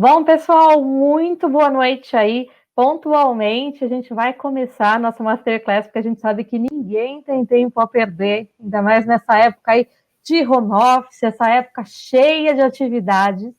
Bom, pessoal, muito boa noite aí. Pontualmente, a gente vai começar a nossa Masterclass, porque a gente sabe que ninguém tem tempo a perder, ainda mais nessa época aí de home office, essa época cheia de atividades.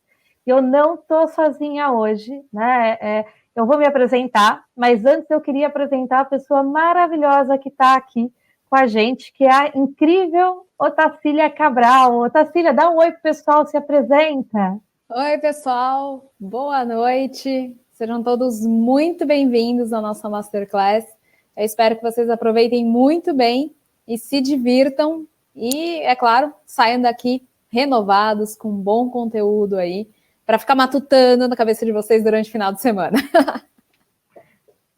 E eu não estou sozinha hoje, né? Eu vou me apresentar, mas antes eu queria apresentar a pessoa maravilhosa que está aqui com a gente, que é a incrível Otacília Cabral. Otacília, dá um oi pro pessoal, se apresenta. Oi, pessoal, boa noite. Sejam todos muito bem-vindos à nossa Masterclass. Eu espero que vocês aproveitem muito bem e se divirtam e, é claro, saiam daqui renovados, com bom conteúdo aí, para ficar matutando na cabeça de vocês durante o final de semana.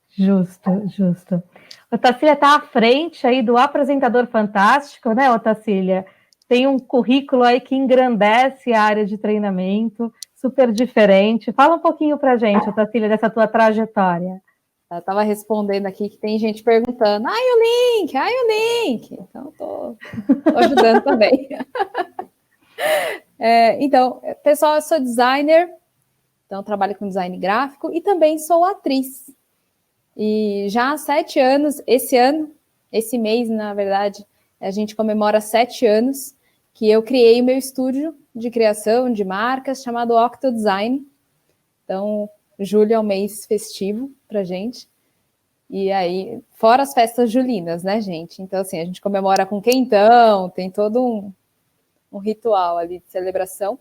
Justo. Otacília está à frente aí do apresentador fantástico, né, Otacília? Tem um currículo aí que engrandece a área de treinamento, super diferente. Fala um pouquinho para a gente, Otacília, dessa tua trajetória. Eu estava respondendo aqui que tem gente perguntando, o link? Então, estou ajudando também. Então, pessoal, eu sou designer, então trabalho com design gráfico e também sou atriz. E já há 7 anos, esse mês, na verdade, a gente comemora 7 anos que eu criei o meu estúdio de criação de marcas chamado Octo Design. Então, julho é um mês festivo pra gente. E aí, fora as festas julinas, né, gente? Então, assim, a gente comemora com quentão, tem todo um ritual ali de celebração.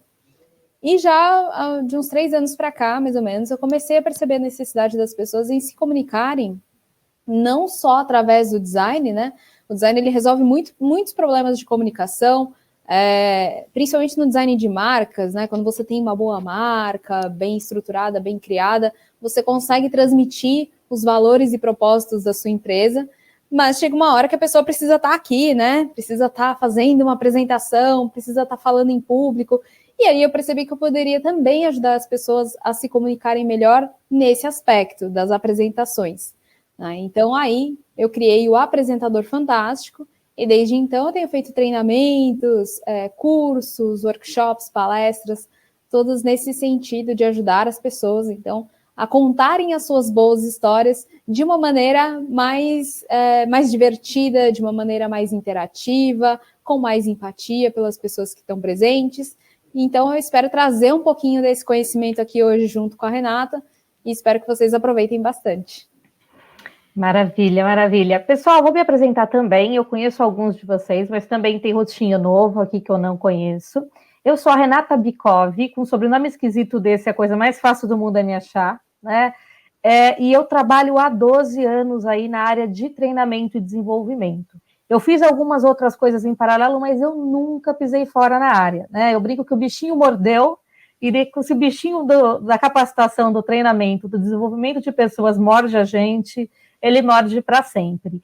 E já de uns 3 anos para cá, mais ou menos, eu comecei a perceber a necessidade das pessoas em se comunicarem, não só através do design, né? O design ele resolve muitos problemas de comunicação, principalmente no design de marcas, né? Quando você tem uma boa marca, bem estruturada, bem criada, você consegue transmitir os valores e propósitos da sua empresa, mas chega uma hora que a pessoa precisa estar aqui, né? Precisa estar fazendo uma apresentação, precisa estar falando em público. E aí eu percebi que eu poderia também ajudar as pessoas a se comunicarem melhor nesse aspecto das apresentações. Então aí eu criei o Apresentador Fantástico e desde então eu tenho feito treinamentos, cursos, workshops, palestras, todos nesse sentido de ajudar as pessoas, então, a contarem as suas boas histórias de uma maneira mais divertida, de uma maneira mais interativa, com mais empatia pelas pessoas que estão presentes. Então, eu espero trazer um pouquinho desse conhecimento aqui hoje junto com a Renata e espero que vocês aproveitem bastante. Maravilha. Pessoal, vou me apresentar também. Eu conheço alguns de vocês, mas também tem rostinho novo aqui que eu não conheço. Eu sou a Renata Bikov, com um sobrenome esquisito desse, a coisa mais fácil do mundo é me achar, né? E eu trabalho há 12 anos aí na área de treinamento e desenvolvimento. Eu fiz algumas outras coisas em paralelo, mas eu nunca pisei fora na área, né? Eu brinco que o bichinho mordeu, e se o bichinho da capacitação, do treinamento, do desenvolvimento de pessoas morde a gente, ele morde para sempre.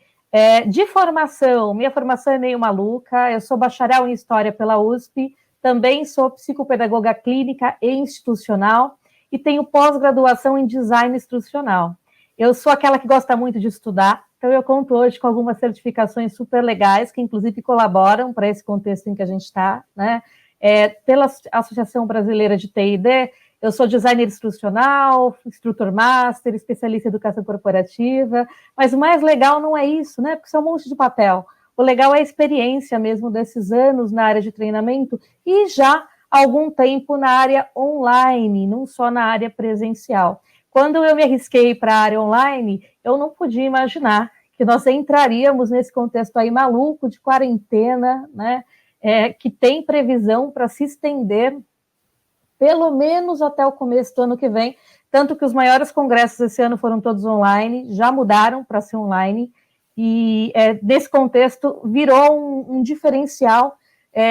De formação, minha formação é meio maluca, eu sou bacharel em História pela USP, também sou psicopedagoga clínica e institucional, e tenho pós-graduação em design instrucional. Eu sou aquela que gosta muito de estudar, então eu conto hoje com algumas certificações super legais, que inclusive colaboram para esse contexto em que a gente está, né? Pela Associação Brasileira de TI&D, eu sou designer instrucional, instrutor master, especialista em educação corporativa, mas o mais legal não é isso, né? Porque isso é um monte de papel. O legal é a experiência mesmo desses anos na área de treinamento e já há algum tempo na área online, não só na área presencial. Quando eu me arrisquei para a área online, eu não podia imaginar que nós entraríamos nesse contexto aí maluco de quarentena, né? Que tem previsão para se estender pelo menos até o começo do ano que vem, tanto que os maiores congressos esse ano foram todos online, já mudaram para ser online, e nesse contexto virou um diferencial,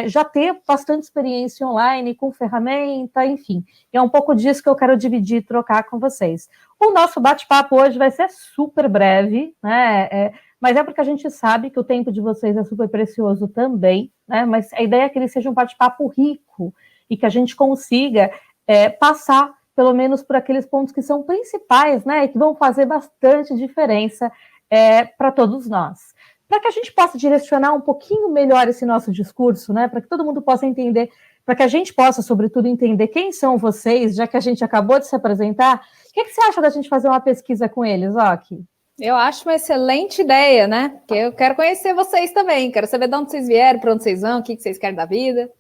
já ter bastante experiência online, com ferramenta, enfim, e é um pouco disso que eu quero dividir e trocar com vocês. O nosso bate-papo hoje vai ser super breve, né, mas é porque a gente sabe que o tempo de vocês é super precioso também, né, mas a ideia é que ele seja um bate-papo rico, e que a gente consiga passar, pelo menos, por aqueles pontos que são principais, né, e que vão fazer bastante diferença para todos nós. Para que a gente possa direcionar um pouquinho melhor esse nosso discurso, né, para que todo mundo possa entender para que a gente possa, sobretudo, entender quem são vocês, já que a gente acabou de se apresentar. O que você acha da gente fazer uma pesquisa com eles, Ok? Eu acho uma excelente ideia, né? Porque eu quero conhecer vocês também, quero saber de onde vocês vieram, para onde vocês vão, o que vocês querem da vida.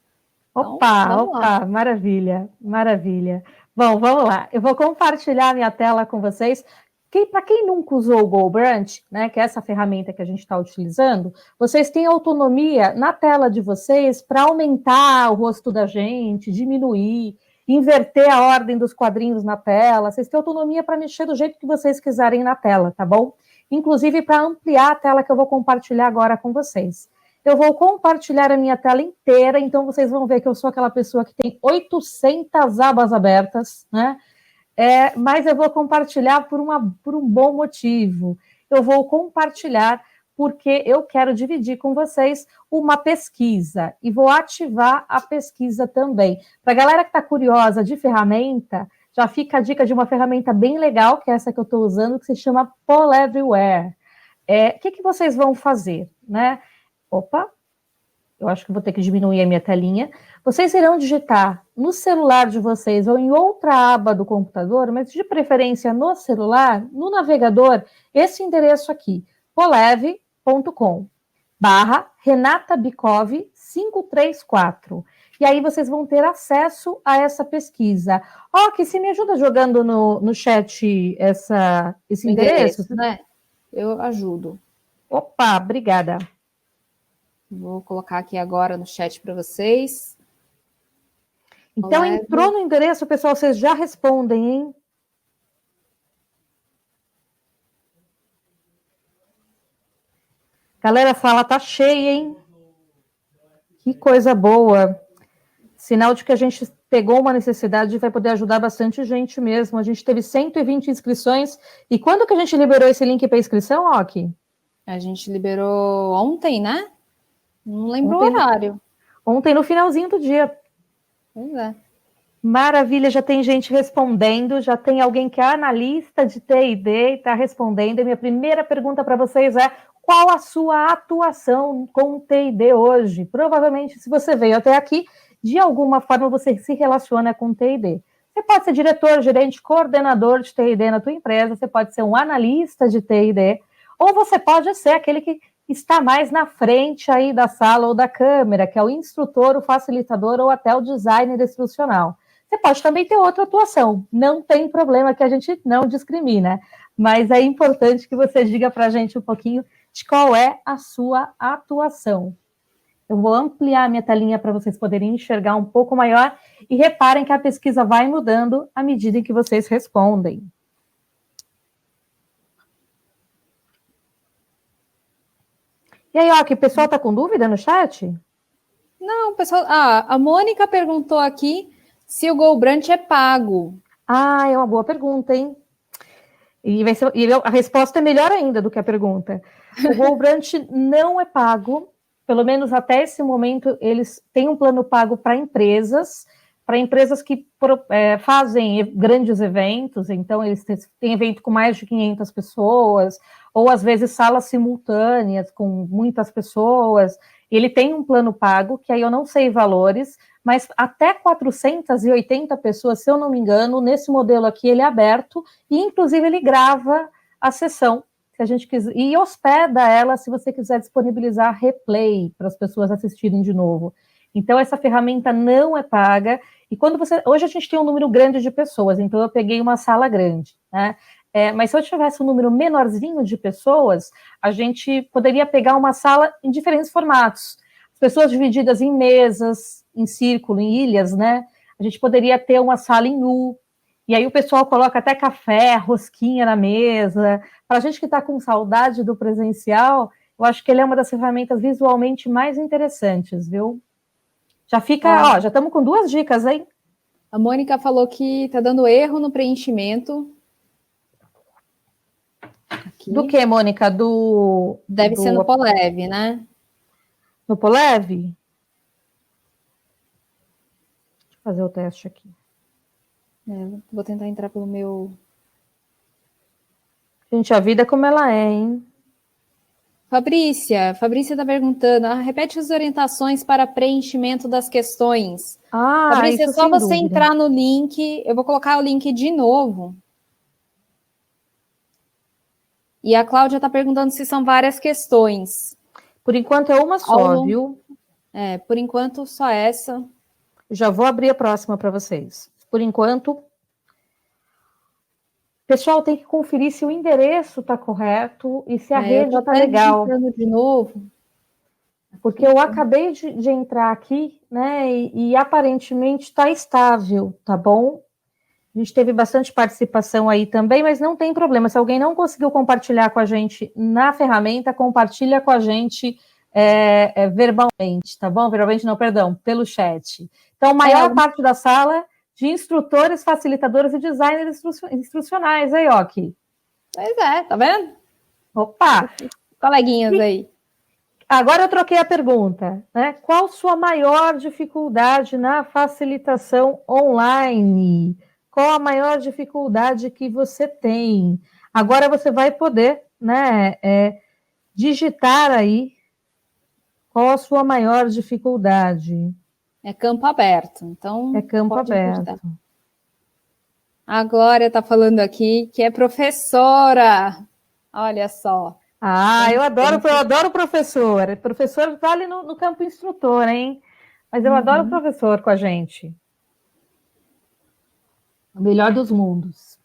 Então, vamos lá. Maravilha, maravilha. Bom, vamos lá. Eu vou compartilhar minha tela com vocês. Para quem nunca usou o GoBrunch, né, que é essa ferramenta que a gente está utilizando, vocês têm autonomia na tela de vocês para aumentar o rosto da gente, diminuir, inverter a ordem dos quadrinhos na tela. Vocês têm autonomia para mexer do jeito que vocês quiserem na tela, tá bom? Inclusive para ampliar a tela que eu vou compartilhar agora com vocês. Eu vou compartilhar a minha tela inteira, então vocês vão ver que eu sou aquela pessoa que tem 800 abas abertas, né? Mas eu vou compartilhar por um bom motivo. Eu vou compartilhar porque eu quero dividir com vocês uma pesquisa e vou ativar a pesquisa também. Para a galera que está curiosa de ferramenta, já fica a dica de uma ferramenta bem legal, que é essa que eu estou usando, que se chama Poll Everywhere. O que vocês vão fazer, né? Opa, eu acho que vou ter que diminuir a minha telinha. Vocês irão digitar no celular de vocês ou em outra aba do computador, mas de preferência no celular, no navegador, esse endereço aqui, poleve.com/Renata Bikov 534. E aí vocês vão ter acesso a essa pesquisa. Ok, se me ajuda jogando no chat esse endereço, né? Eu ajudo. Opa, obrigada. Vou colocar aqui agora no chat para vocês. Então, entrou no endereço, pessoal, vocês já respondem, hein? Galera, a sala tá cheia, hein? Que coisa boa. Sinal de que a gente pegou uma necessidade e vai poder ajudar bastante gente mesmo. A gente teve 120 inscrições. E quando que a gente liberou esse link para inscrição, Ok? A gente liberou ontem, né? Não lembro o horário. Ontem, no finalzinho do dia. Pois é. Maravilha, já tem gente respondendo, já tem alguém que é analista de TID e está respondendo. E minha primeira pergunta para vocês é: qual a sua atuação com TID hoje? Provavelmente, se você veio até aqui, de alguma forma você se relaciona com TID. Você pode ser diretor, gerente, coordenador de TID na tua empresa, você pode ser um analista de TID, ou você pode ser aquele que está mais na frente aí da sala ou da câmera, que é o instrutor, o facilitador ou até o designer instrucional. Você pode também ter outra atuação, não tem problema, que a gente não discrimina, mas é importante que você diga para a gente um pouquinho de qual é a sua atuação. Eu vou ampliar a minha telinha para vocês poderem enxergar um pouco maior e reparem que a pesquisa vai mudando à medida em que vocês respondem. E aí, o pessoal está com dúvida no chat? Não, pessoal. A Mônica perguntou aqui se o GoBrunch é pago. É uma boa pergunta, hein? E a resposta é melhor ainda do que a pergunta. O GoBrunch não é pago, pelo menos até esse momento, eles têm um plano pago para empresas que fazem grandes eventos, então eles têm evento com mais de 500 pessoas, ou às vezes salas simultâneas com muitas pessoas. Ele tem um plano pago, que aí eu não sei valores, mas até 480 pessoas, se eu não me engano, nesse modelo aqui ele é aberto, e inclusive ele grava a sessão, se a gente quiser, e hospeda ela se você quiser disponibilizar replay para as pessoas assistirem de novo. Então, essa ferramenta não é paga, e hoje a gente tem um número grande de pessoas, então eu peguei uma sala grande, né? Mas se eu tivesse um número menorzinho de pessoas, a gente poderia pegar uma sala em diferentes formatos. As pessoas divididas em mesas, em círculo, em ilhas, né? A gente poderia ter uma sala em U, e aí o pessoal coloca até café, rosquinha na mesa. Para a gente que está com saudade do presencial, eu acho que ele é uma das ferramentas visualmente mais interessantes, viu? Já fica, já estamos com 2 dicas, hein? A Mônica falou que está dando erro no preenchimento. Aqui. Do que, Mônica? Deve ser no Poleve, né? No Poleve? Deixa eu fazer o teste aqui. Vou tentar entrar pelo meu... Gente, a vida é como ela é, hein? Fabrícia está perguntando, repete as orientações para preenchimento das questões. Fabrícia, é isso só sem você dúvida. entrar no link, eu vou colocar o link de novo. E a Cláudia está perguntando se são várias questões. Por enquanto é uma só, viu? Por enquanto só essa. Já vou abrir a próxima para vocês. Por enquanto, pessoal, tem que conferir se o endereço está correto e se a rede está legal. De novo. Porque eu acabei de entrar aqui, né? E aparentemente está estável, tá bom? A gente teve bastante participação aí também, mas não tem problema. Se alguém não conseguiu compartilhar com a gente na ferramenta, compartilha com a gente verbalmente, tá bom? Verbalmente não, perdão, pelo chat. Então, a maior parte da sala de instrutores, facilitadores e designers instrucionais, aí, ó, aqui. Pois é, tá vendo? Opa! Coleguinhas aí. Agora eu troquei a pergunta, né? Qual sua maior dificuldade na facilitação online? Qual a maior dificuldade que você tem? Agora você vai poder, né, digitar aí qual a sua maior dificuldade. É campo aberto, então. É campo aberto. Digitar. A Glória está falando aqui que é professora. Olha só. Eu adoro professor. Professor está ali no campo instrutor, hein? Mas eu adoro professor com a gente. O melhor dos mundos.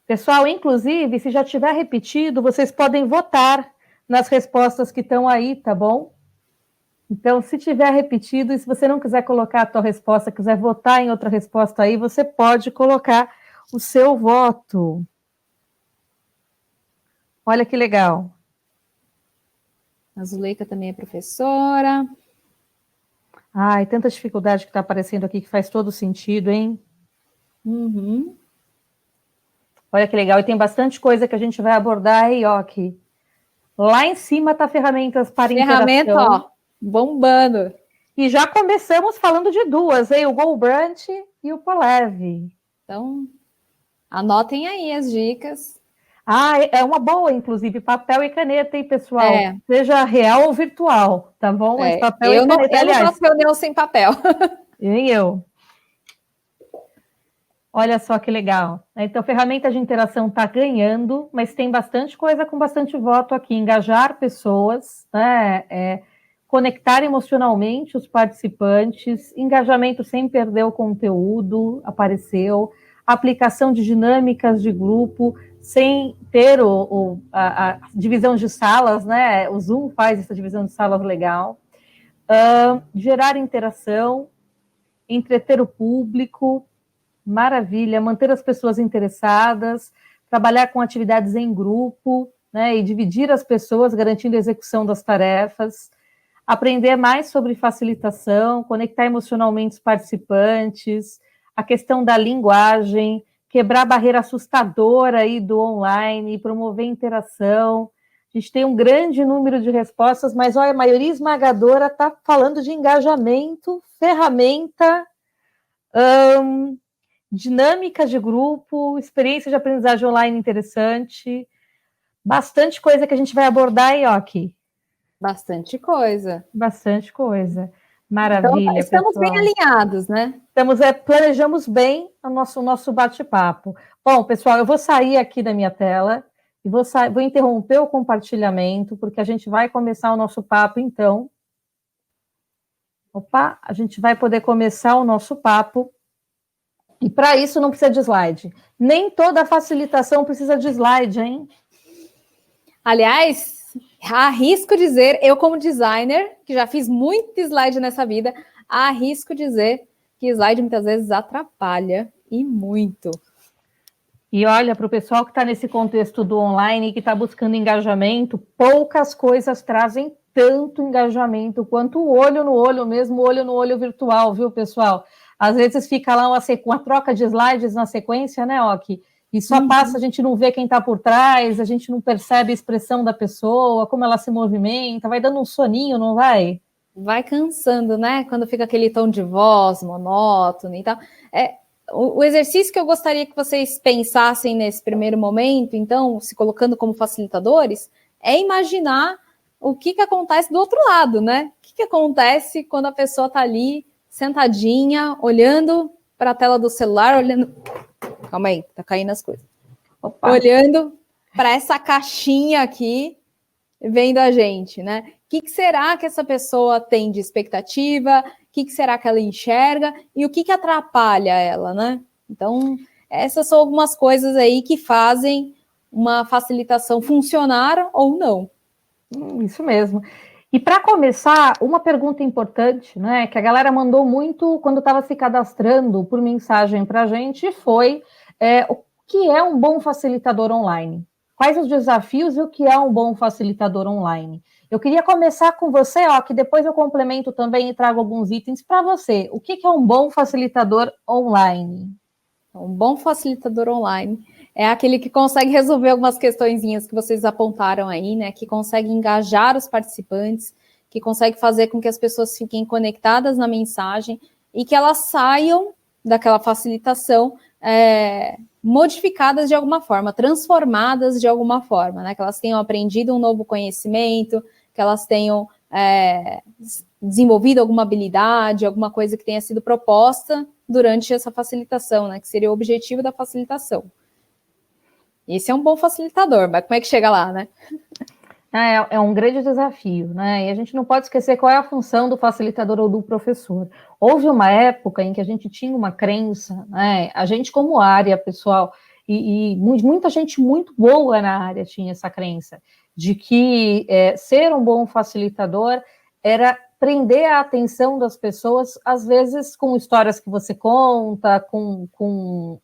Pessoal, inclusive, se já tiver repetido, vocês podem votar nas respostas que estão aí, tá bom? Então, se tiver repetido, e se você não quiser colocar a tua resposta, quiser votar em outra resposta aí, você pode colocar o seu voto. Olha que legal. A Zuleika também é professora. Ai, tanta dificuldade que está aparecendo aqui, que faz todo sentido, hein? Olha que legal, e tem bastante coisa que a gente vai abordar aí, ó, aqui. Lá em cima está ferramentas para interação. Ferramenta, ó, bombando. E já começamos falando de duas, hein? O GoBrunch e o Poleve. Então, anotem aí as dicas. É uma boa, inclusive, papel e caneta, hein, pessoal? Seja real ou virtual, tá bom? Mas papel e caneta, eu não faço reunião sem papel. Nem eu. Olha só que legal. Então, ferramenta de interação está ganhando, mas tem bastante coisa com bastante voto aqui. Engajar pessoas, né? Conectar emocionalmente os participantes, engajamento sem perder o conteúdo, apareceu. Aplicação de dinâmicas de grupo, sem ter a divisão de salas, né? O Zoom faz essa divisão de salas legal. Gerar interação, entreter o público, maravilha, manter as pessoas interessadas, trabalhar com atividades em grupo, né, e dividir as pessoas, garantindo a execução das tarefas, aprender mais sobre facilitação, conectar emocionalmente os participantes, a questão da linguagem, quebrar a barreira assustadora aí do online, promover interação. A gente tem um grande número de respostas, mas olha, a maioria esmagadora está falando de engajamento, ferramenta, dinâmica de grupo, experiência de aprendizagem online interessante, bastante coisa que a gente vai abordar aí, ó, aqui. Bastante coisa. Bastante coisa. Maravilha, então, estamos pessoal. Bem alinhados, né? Planejamos bem o nosso bate-papo. Bom, pessoal, eu vou sair aqui da minha tela e vou interromper o compartilhamento, porque a gente vai começar o nosso papo, então. Opa, a gente vai poder começar o nosso papo. E para isso não precisa de slide. Nem toda facilitação precisa de slide, hein? Aliás, arrisco dizer, eu como designer, que já fiz muito slide nessa vida, arrisco dizer que slide muitas vezes atrapalha, e muito. E olha, para o pessoal que está nesse contexto do online, que está buscando engajamento, poucas coisas trazem tanto engajamento quanto o olho no olho mesmo, o olho no olho virtual, viu, pessoal? Às vezes fica lá uma troca de slides na sequência, né, Ok? E só passa, a gente não vê quem está por trás, a gente não percebe a expressão da pessoa, como ela se movimenta, vai dando um soninho, não vai? Vai cansando, né? Quando fica aquele tom de voz monótono e tal. O exercício que eu gostaria que vocês pensassem nesse primeiro momento, então, se colocando como facilitadores, é imaginar o que acontece do outro lado, né? O que acontece quando a pessoa está ali, sentadinha, olhando para a tela do celular, olhando... Calma aí, tá caindo as coisas. Opa. Olhando para essa caixinha aqui, vendo a gente, né? O que será que essa pessoa tem de expectativa? O que será que ela enxerga? E o que atrapalha ela, né? Então, essas são algumas coisas aí que fazem uma facilitação funcionar ou não. Isso mesmo. E para começar, uma pergunta importante, né, que a galera mandou muito quando estava se cadastrando por mensagem para a gente foi o que é um bom facilitador online? Quais os desafios e o que é um bom facilitador online? Eu queria começar com você, que depois eu complemento também e trago alguns itens para você. O que é um bom facilitador online? Um bom facilitador online é aquele que consegue resolver algumas questõezinhas que vocês apontaram aí, né? Que consegue engajar os participantes, que consegue fazer com que as pessoas fiquem conectadas na mensagem e que elas saiam daquela facilitação modificadas de alguma forma, transformadas de alguma forma, né? Que elas tenham aprendido um novo conhecimento, que elas tenham desenvolvido alguma habilidade, alguma coisa que tenha sido proposta durante essa facilitação, né? Que seria o objetivo da facilitação. Esse é um bom facilitador, mas como é que chega lá, né? É um grande desafio, né? E a gente não pode esquecer qual é a função do facilitador ou do professor. Houve uma época em que a gente tinha uma crença, né? A gente como área, pessoal, e muita gente muito boa na área tinha essa crença, de que ser um bom facilitador era prender a atenção das pessoas, às vezes com histórias que você conta, com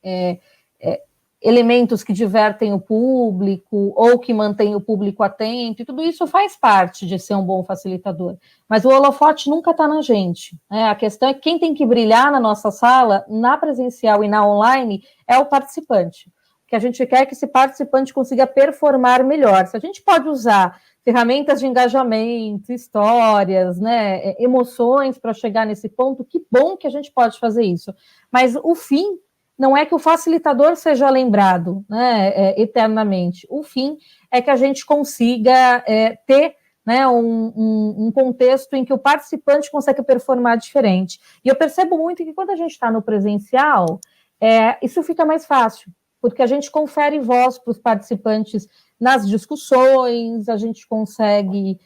elementos que divertem o público ou que mantêm o público atento, e tudo isso faz parte de ser um bom facilitador. Mas o holofote nunca está na gente, né? A questão é que quem tem que brilhar na nossa sala, na presencial e na online, é o participante. O que a gente quer é que esse participante consiga performar melhor. Se a gente pode usar ferramentas de engajamento, histórias, né, emoções para chegar nesse ponto, que bom que a gente pode fazer isso. Mas o fim não é que o facilitador seja lembrado, né, eternamente. O fim é que a gente consiga ter, né, um contexto em que o participante consegue performar diferente. E eu percebo muito que quando a gente está no presencial, isso fica mais fácil, porque a gente confere voz para os participantes nas discussões, a gente consegue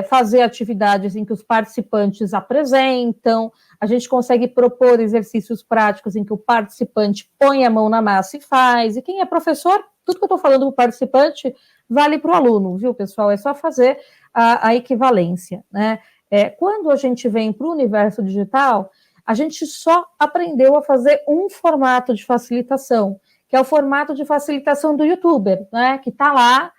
fazer atividades em que os participantes apresentam, a gente consegue propor exercícios práticos em que o participante põe a mão na massa e faz, e quem é professor, tudo que eu estou falando para o participante vale para o aluno, viu, pessoal? É só fazer a equivalência, né? Quando a gente vem para o universo digital, a gente só aprendeu a fazer um formato de facilitação, que é o formato de facilitação do youtuber, né? Que está lá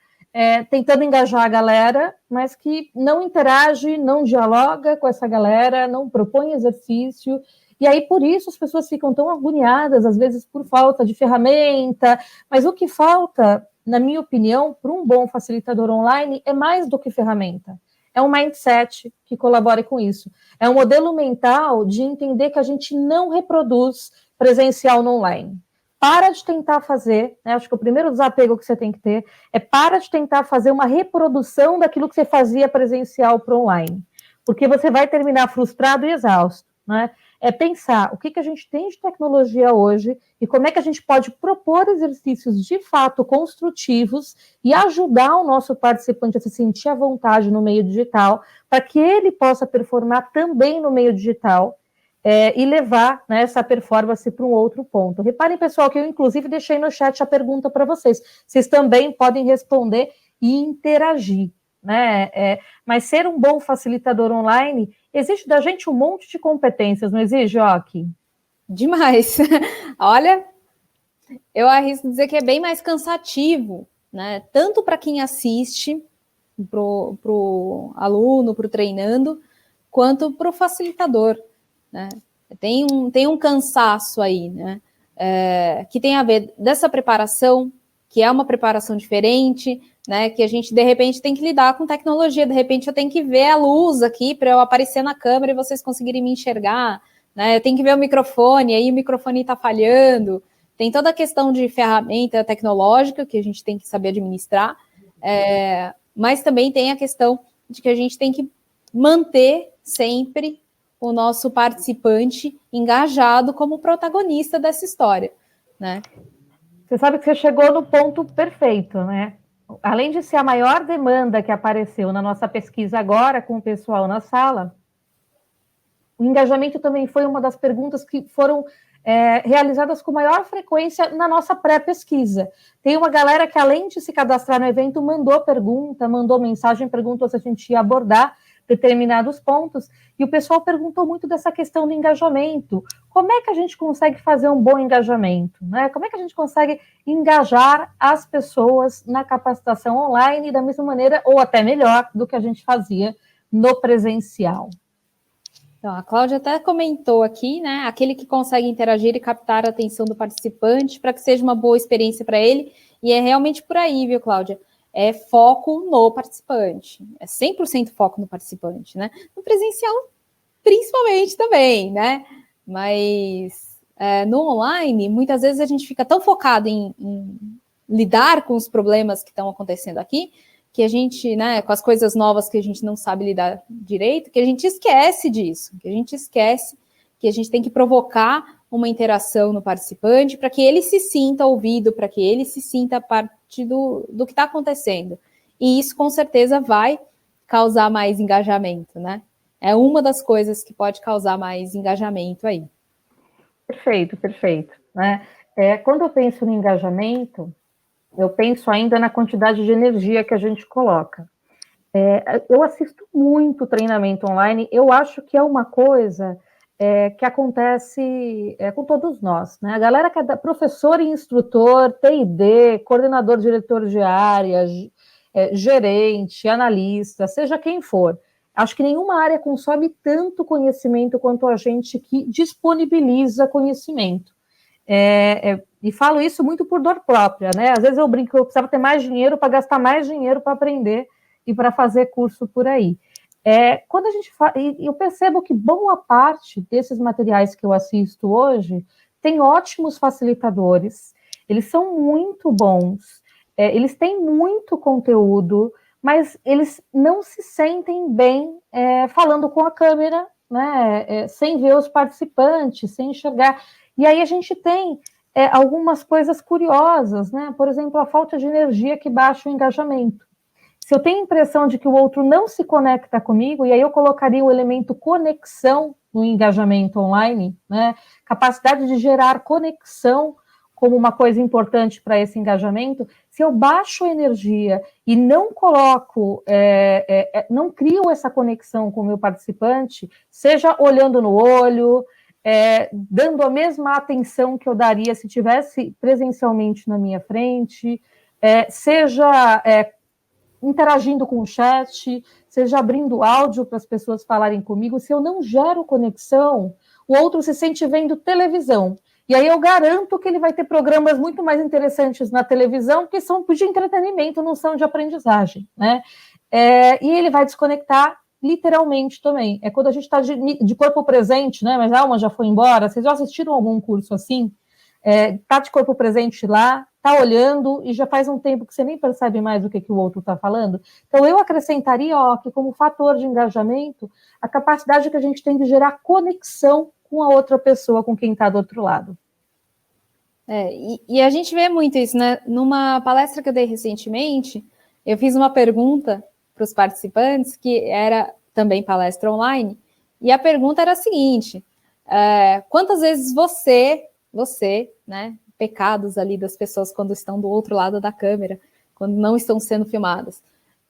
tentando engajar a galera, mas que não interage, não dialoga com essa galera, não propõe exercício, e aí por isso as pessoas ficam tão agoniadas, às vezes por falta de ferramenta, mas o que falta, na minha opinião, para um bom facilitador online é mais do que ferramenta, é um mindset que colabore com isso, é um modelo mental de entender que a gente não reproduz presencial no online. Para de tentar fazer, né? Acho que o primeiro desapego que você tem que ter é para de tentar fazer uma reprodução daquilo que você fazia presencial para online, porque você vai terminar frustrado e exausto, né? É pensar o que a gente tem de tecnologia hoje e como é que a gente pode propor exercícios de fato construtivos e ajudar o nosso participante a se sentir à vontade no meio digital, para que ele possa performar também no meio digital, e levar, né, essa performance para um outro ponto. Reparem, pessoal, que eu, inclusive, deixei no chat a pergunta para vocês. Vocês também podem responder e interagir, né? Mas ser um bom facilitador online exige da gente um monte de competências, não exige, Joaquim? Demais. Olha, eu arrisco dizer que é bem mais cansativo, né? Tanto para quem assiste, pro aluno, pro treinando, quanto para o facilitador, né? Tem um cansaço aí, né? Que tem a ver dessa preparação, que é uma preparação diferente, né? Que a gente, de repente, tem que lidar com tecnologia, de repente eu tenho que ver a luz aqui para eu aparecer na câmera e vocês conseguirem me enxergar, né? Eu tenho que ver o microfone, aí o microfone está falhando. Tem toda a questão de ferramenta tecnológica que a gente tem que saber administrar, mas também tem a questão de que a gente tem que manter sempre o nosso participante engajado como protagonista dessa história, né? Você sabe que você chegou no ponto perfeito, né? Além de ser a maior demanda que apareceu na nossa pesquisa agora com o pessoal na sala, o engajamento também foi uma das perguntas que foram realizadas com maior frequência na nossa pré-pesquisa. Tem uma galera que, além de se cadastrar no evento, mandou pergunta, mandou mensagem, perguntou se a gente ia abordar determinados pontos, e o pessoal perguntou muito dessa questão do engajamento. Como é que a gente consegue fazer um bom engajamento, né? Como é que a gente consegue engajar as pessoas na capacitação online da mesma maneira, ou até melhor, do que a gente fazia no presencial? Então, a Cláudia até comentou aqui, né? Aquele que consegue interagir e captar a atenção do participante para que seja uma boa experiência para ele. E é realmente por aí, viu, Cláudia? É foco no participante. É 100% foco no participante, né? No presencial, principalmente também, né? Mas no online, muitas vezes a gente fica tão focado em lidar com os problemas que estão acontecendo aqui, que a gente, né, com as coisas novas que a gente não sabe lidar direito, que a gente esquece disso, que a gente esquece que a gente tem que provocar uma interação no participante para que ele se sinta ouvido, para que ele se sinta parte do que está acontecendo. E isso, com certeza, vai causar mais engajamento, né? É uma das coisas que pode causar mais engajamento aí. Perfeito, perfeito. Né? Quando eu penso no engajamento, eu penso ainda na quantidade de energia que a gente coloca. Eu assisto muito treinamento online, eu acho que é uma coisa que acontece com todos nós, né? A galera que é professor e instrutor, TID, coordenador, diretor de área, gerente, analista, seja quem for, acho que nenhuma área consome tanto conhecimento quanto a gente que disponibiliza conhecimento. E falo isso muito por dor própria, né? Às vezes eu brinco que eu precisava ter mais dinheiro para gastar mais dinheiro para aprender e para fazer curso por aí. Quando a gente fala, e eu percebo que boa parte desses materiais que eu assisto hoje tem ótimos facilitadores, eles são muito bons, eles têm muito conteúdo, mas eles não se sentem bem falando com a câmera, né? Sem ver os participantes, sem enxergar. E aí a gente tem algumas coisas curiosas, né? Por exemplo, a falta de energia que baixa o engajamento. Se eu tenho a impressão de que o outro não se conecta comigo, e aí eu colocaria o elemento conexão no engajamento online, né? Capacidade de gerar conexão como uma coisa importante para esse engajamento. Se eu baixo a energia e não coloco, não crio essa conexão com o meu participante, seja olhando no olho, dando a mesma atenção que eu daria se tivesse presencialmente na minha frente, seja interagindo com o chat, seja abrindo áudio para as pessoas falarem comigo, se eu não gero conexão, o outro se sente vendo televisão. E aí eu garanto que ele vai ter programas muito mais interessantes na televisão, que são de entretenimento, não são de aprendizagem, né? E ele vai desconectar literalmente também. É quando a gente está de corpo presente, né? Mas a alma já foi embora. Vocês já assistiram algum curso assim? Tá de corpo presente lá, tá olhando e já faz um tempo que você nem percebe mais o que o outro está falando. Então, eu acrescentaria que como fator de engajamento, a capacidade que a gente tem de gerar conexão com a outra pessoa, com quem está do outro lado. E a gente vê muito isso, né? Numa palestra que eu dei recentemente, eu fiz uma pergunta para os participantes, que era também palestra online, e a pergunta era a seguinte: quantas vezes você, né, pecados ali das pessoas quando estão do outro lado da câmera, quando não estão sendo filmadas,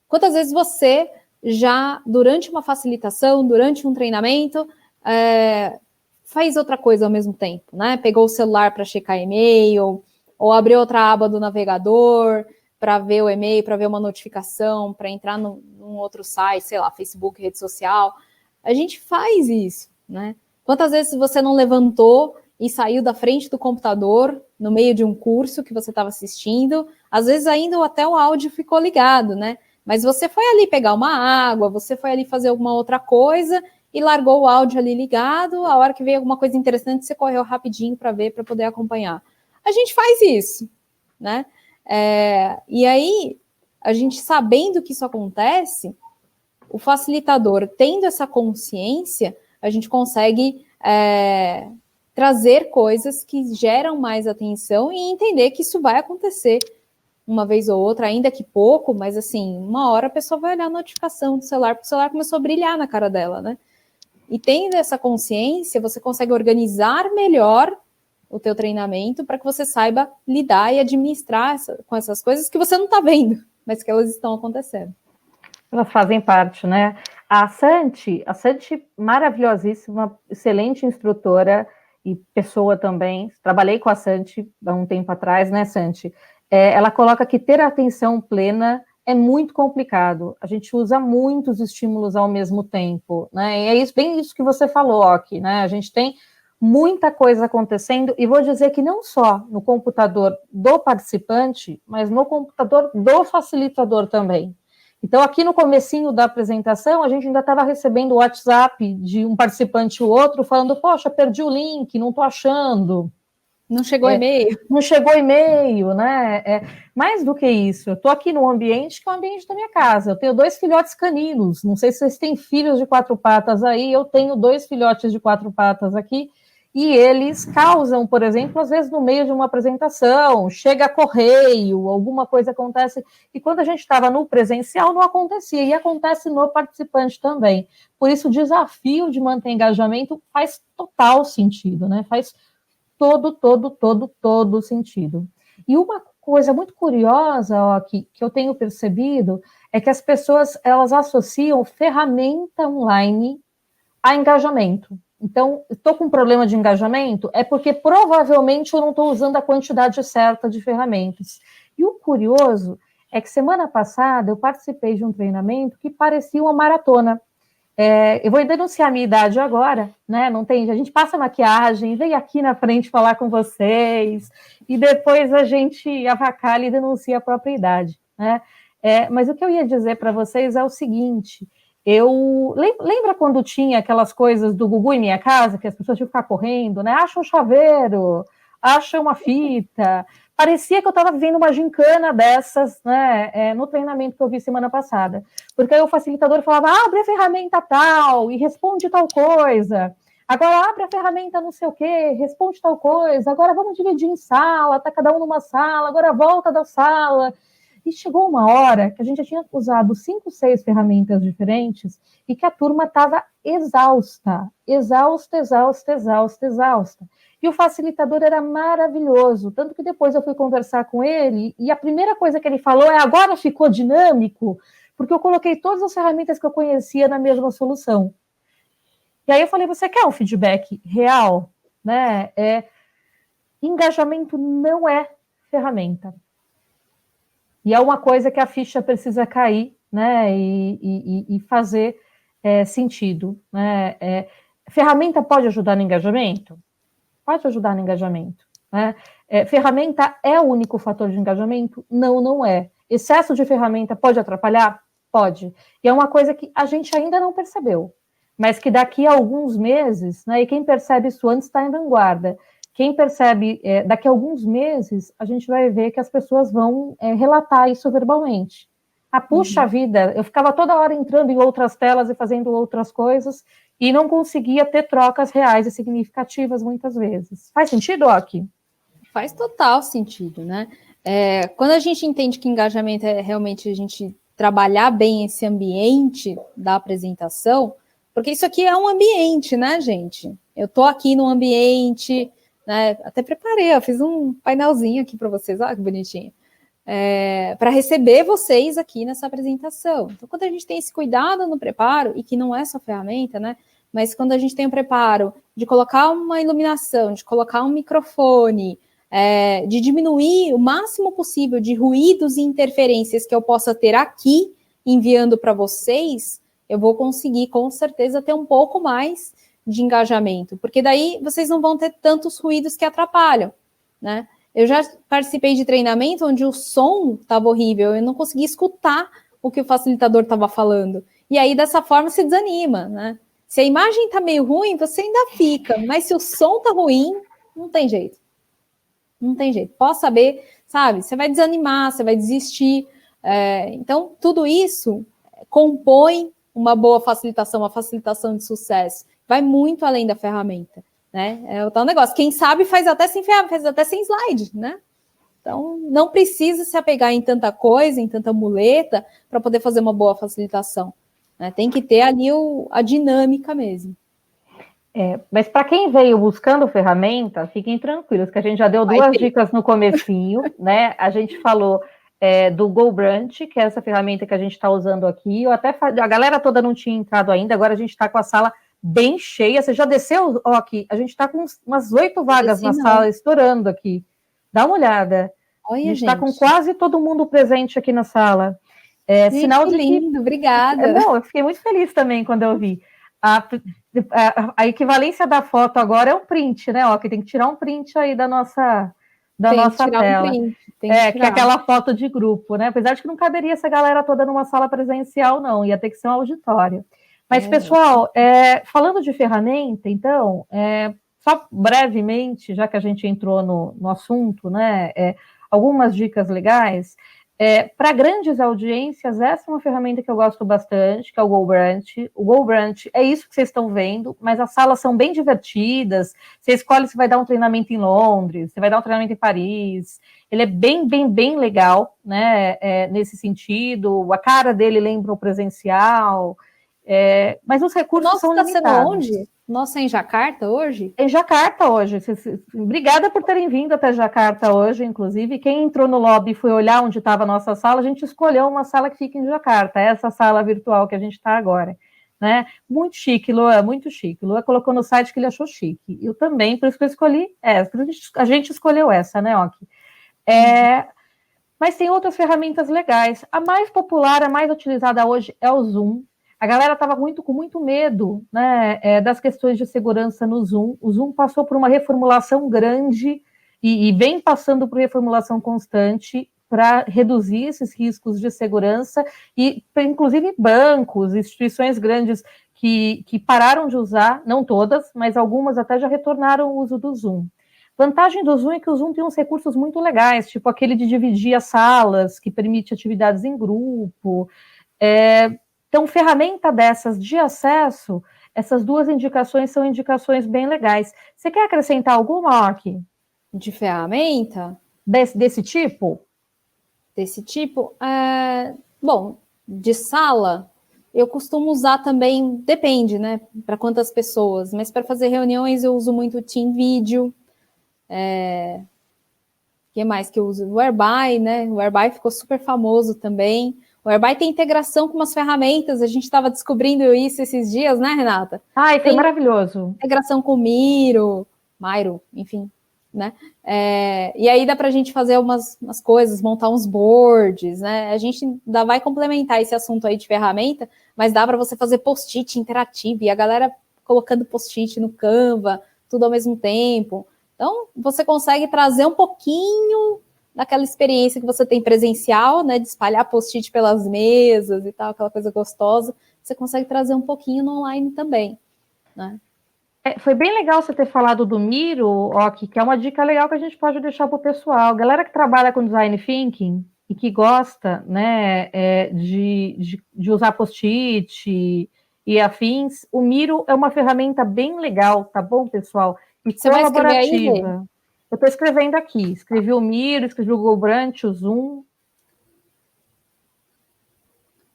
quantas vezes você já, durante uma facilitação, durante um treinamento, faz outra coisa ao mesmo tempo, né? Pegou o celular para checar e-mail, ou abriu outra aba do navegador para ver o e-mail, para ver uma notificação, para entrar num outro site, sei lá, Facebook, rede social. A gente faz isso, né? Quantas vezes você não levantou e saiu da frente do computador no meio de um curso que você estava assistindo? Às vezes ainda até o áudio ficou ligado, né? Mas você foi ali pegar uma água, você foi ali fazer alguma outra coisa e largou o áudio ali ligado. A hora que veio alguma coisa interessante, você correu rapidinho para ver, para poder acompanhar. A gente faz isso, né? E aí, a gente sabendo que isso acontece, o facilitador tendo essa consciência, a gente consegue trazer coisas que geram mais atenção e entender que isso vai acontecer uma vez ou outra, ainda que pouco, mas assim, uma hora a pessoa vai olhar a notificação do celular, porque o celular começou a brilhar na cara dela, né? E tendo essa consciência, você consegue organizar melhor o teu treinamento para que você saiba lidar e administrar com essas coisas que você não está vendo, mas que elas estão acontecendo. Elas fazem parte, né? A Santi maravilhosíssima, excelente instrutora e pessoa também. Trabalhei com a Santi há um tempo atrás, né, Santi? Ela coloca que ter atenção plena é muito complicado. A gente usa muitos estímulos ao mesmo tempo, né? E é isso, bem isso que você falou aqui, né? A gente tem muita coisa acontecendo, e vou dizer que não só no computador do participante, mas no computador do facilitador também. Então, aqui no comecinho da apresentação, a gente ainda estava recebendo o WhatsApp de um participante ou outro, falando, poxa, perdi o link, não estou achando. Não chegou e-mail. Não chegou e-mail, né? Mais do que isso, eu estou aqui num ambiente que é o ambiente da minha casa. Eu tenho 2 filhotes caninos. Não sei se vocês têm filhos de 4 patas aí, eu tenho 2 filhotes de 4 patas aqui, e eles causam, por exemplo, às vezes no meio de uma apresentação, chega correio, alguma coisa acontece, e quando a gente estava no presencial não acontecia, e acontece no participante também. Por isso o desafio de manter engajamento faz total sentido, né? Faz todo sentido. E uma coisa muito curiosa, ó, que eu tenho percebido, é que as pessoas, elas associam ferramenta online a engajamento. Então, estou com um problema de engajamento, é porque provavelmente eu não estou usando a quantidade certa de ferramentas. E o curioso é que semana passada eu participei de um treinamento que parecia uma maratona. Eu vou denunciar a minha idade agora, né? Não tem, a gente passa maquiagem, vem aqui na frente falar com vocês, e depois a gente avacalha e denuncia a própria idade, né? Mas o que eu ia dizer para vocês é o seguinte: lembra quando tinha aquelas coisas do Gugu em Minha Casa, que as pessoas tinham que ficar correndo, né? Acha um chaveiro, acha uma fita. Parecia que eu estava vivendo uma gincana dessas, né, no treinamento que eu vi semana passada. Porque aí o facilitador falava, abre a ferramenta tal e responde tal coisa. Agora abre a ferramenta não sei o quê, responde tal coisa. Agora vamos dividir em sala, tá cada um numa sala, agora volta da sala. E chegou uma hora que a gente já tinha usado 5, 6 ferramentas diferentes e que a turma estava exausta. E o facilitador era maravilhoso, tanto que depois eu fui conversar com ele e a primeira coisa que ele falou é, agora ficou dinâmico, porque eu coloquei todas as ferramentas que eu conhecia na mesma solução. E aí eu falei, você quer um feedback real? Né? Engajamento não é ferramenta. E é uma coisa que a ficha precisa cair, né, e fazer sentido. Né? Ferramenta pode ajudar no engajamento? Pode ajudar no engajamento. Né? Ferramenta é o único fator de engajamento? Não, não é. Excesso de ferramenta pode atrapalhar? Pode. E é uma coisa que a gente ainda não percebeu, mas que daqui a alguns meses, né, e quem percebe isso antes está em vanguarda, quem percebe daqui a alguns meses, a gente vai ver que as pessoas vão relatar isso verbalmente. Puxa vida, eu ficava toda hora entrando em outras telas e fazendo outras coisas e não conseguia ter trocas reais e significativas muitas vezes. Faz sentido, Ok? Faz total sentido, né? Quando a gente entende que engajamento é realmente a gente trabalhar bem esse ambiente da apresentação, porque isso aqui é um ambiente, né, gente? Eu estou aqui no ambiente, né? Até preparei, eu fiz um painelzinho aqui para vocês, olha que bonitinho. Para receber vocês aqui nessa apresentação. Então, quando a gente tem esse cuidado no preparo, e que não é só ferramenta, né? Mas quando a gente tem o preparo de colocar uma iluminação, de colocar um microfone, de diminuir o máximo possível de ruídos e interferências que eu possa ter aqui, enviando para vocês, eu vou conseguir, com certeza, ter um pouco mais de engajamento, porque daí vocês não vão ter tantos ruídos que atrapalham, né? Eu já participei de treinamento onde o som estava horrível, eu não conseguia escutar o que o facilitador estava falando. E aí, dessa forma, se desanima, né? Se a imagem está meio ruim, você ainda fica, mas se o som está ruim, não tem jeito. Não tem jeito. Posso saber, sabe? Você vai desanimar, você vai desistir. Então, tudo isso compõe uma boa facilitação, uma facilitação de sucesso. Vai muito além da ferramenta, né? É o tal negócio. Quem sabe faz até sem ferramenta, faz até sem slide, né? Então, não precisa se apegar em tanta coisa, em tanta muleta, para poder fazer uma boa facilitação, né? Tem que ter ali a dinâmica mesmo. Mas para quem veio buscando ferramenta, fiquem tranquilos, que a gente já deu duas dicas no comecinho, né? A gente falou do GoBrunch, que é essa ferramenta que a gente está usando aqui. A galera toda não tinha entrado ainda, agora a gente está com a sala bem cheia. Você já desceu? Ó, aqui, a gente está com umas 8 vagas na sala, estourando aqui. Dá uma olhada. Olha, a gente está com quase todo mundo presente aqui na sala. Sinal de lindo, obrigada. Não, eu fiquei muito feliz também quando eu vi. A equivalência da foto agora é um print, né? Ó, que tem que tirar um print aí da nossa tela. Que é aquela foto de grupo, né? Apesar de que não caberia essa galera toda numa sala presencial, não, ia ter que ser um auditório. Mas, pessoal, falando de ferramenta, então, só brevemente, já que a gente entrou no assunto, né? Algumas dicas legais. Para grandes audiências, essa é uma ferramenta que eu gosto bastante, que é o GoBrunch. O GoBrunch é isso que vocês estão vendo, mas as salas são bem divertidas. Você escolhe se vai dar um treinamento em Londres, se vai dar um treinamento em Paris. Ele é bem legal, né? Nesse sentido. A cara dele lembra o presencial. Mas os recursos são limitados. Nossa, está sendo onde? Nossa, é em Jacarta hoje? Em Jacarta hoje. Obrigada por terem vindo até Jacarta hoje, inclusive. Quem entrou no lobby e foi olhar onde estava a nossa sala, a gente escolheu uma sala que fica em Jacarta, essa sala virtual que a gente está agora. Né? Muito chique, Lua, muito chique. Lua colocou no site que ele achou chique. Eu também, por isso que eu escolhi essa. A gente escolheu essa, né, Ok? Mas tem outras ferramentas legais. A mais popular, a mais utilizada hoje é o Zoom. A galera estava com muito medo, né, das questões de segurança no Zoom. O Zoom passou por uma reformulação grande e vem passando por reformulação constante para reduzir esses riscos de segurança e, inclusive, bancos, instituições grandes que pararam de usar, não todas, mas algumas até já retornaram o uso do Zoom. Vantagem do Zoom é que o Zoom tem uns recursos muito legais, tipo aquele de dividir as salas, que permite atividades em grupo. Então, ferramenta dessas de acesso, essas duas indicações são indicações bem legais. Você quer acrescentar alguma, Ok? De ferramenta? Desse tipo? Desse tipo? Bom, de sala, eu costumo usar também, depende, né, para quantas pessoas, mas para fazer reuniões eu uso muito o TeamVideo. Que mais que eu uso? O Whereby, né? O Whereby ficou super famoso também. O Whereby tem integração com umas ferramentas, a gente estava descobrindo isso esses dias, né, Renata? Ai, foi maravilhoso. Integração com o Miro, enfim, né? E aí dá para a gente fazer umas coisas, montar uns boards, né? A gente ainda vai complementar esse assunto aí de ferramenta, mas dá para você fazer post-it interativo e a galera colocando post-it no Canva, tudo ao mesmo tempo. Então, você consegue trazer um pouquinho daquela experiência que você tem presencial, né, de espalhar post-it pelas mesas e tal, aquela coisa gostosa, você consegue trazer um pouquinho no online também, né? Foi bem legal você ter falado do Miro, Ok, que é uma dica legal que a gente pode deixar para o pessoal. Galera que trabalha com design thinking e que gosta, né, de usar post-it e afins, o Miro é uma ferramenta bem legal, tá bom, pessoal? E você vai escrever aí, eu estou escrevendo aqui. Escrevi o Miro, escrevi o GoBrunch, o Zoom.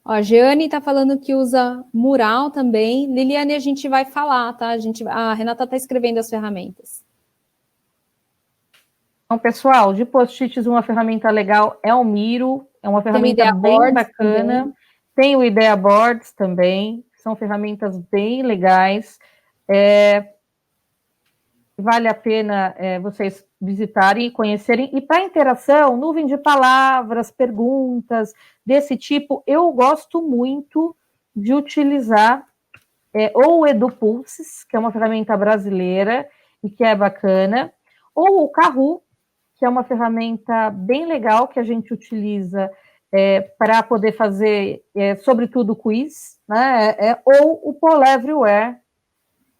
Ó, a Jeane está falando que usa Mural também. Liliane, a gente vai falar, tá? A Renata está escrevendo as ferramentas. Então, pessoal, de post-its, uma ferramenta legal é o Miro. É uma ferramenta bem bacana. Também. Tem o Idea Boards também. São ferramentas bem legais. Vale a pena vocês visitarem e conhecerem. E para interação, nuvem de palavras, perguntas desse tipo, eu gosto muito de utilizar ou o EduPulses, que é uma ferramenta brasileira e que é bacana, ou o Kahoot, que é uma ferramenta bem legal que a gente utiliza para poder fazer, sobretudo, quiz, né? Ou o Polevreware,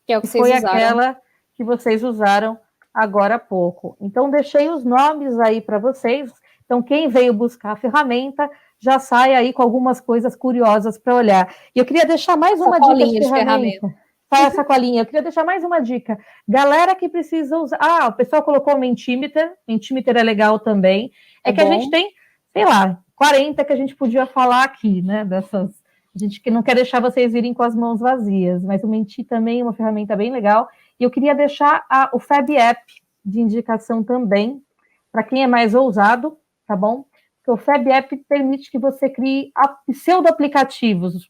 que é o que vocês usaram. Aquela que vocês usaram agora há pouco. Então, deixei os nomes aí para vocês. Então, quem veio buscar a ferramenta já sai aí com algumas coisas curiosas para olhar. E eu queria deixar mais uma dica de ferramenta. Faz essa colinha. Eu queria deixar mais uma dica. Galera que precisa usar... o pessoal colocou o Mentimeter. Mentimeter é legal também. É que bom. A gente tem, sei lá, 40 que a gente podia falar aqui, né? Dessas... A gente que não quer deixar vocês virem com as mãos vazias, mas o Menti também é uma ferramenta bem legal. E eu queria deixar o Fab App de indicação também, para quem é mais ousado, tá bom? Porque o Fab App permite que você crie pseudo-aplicativos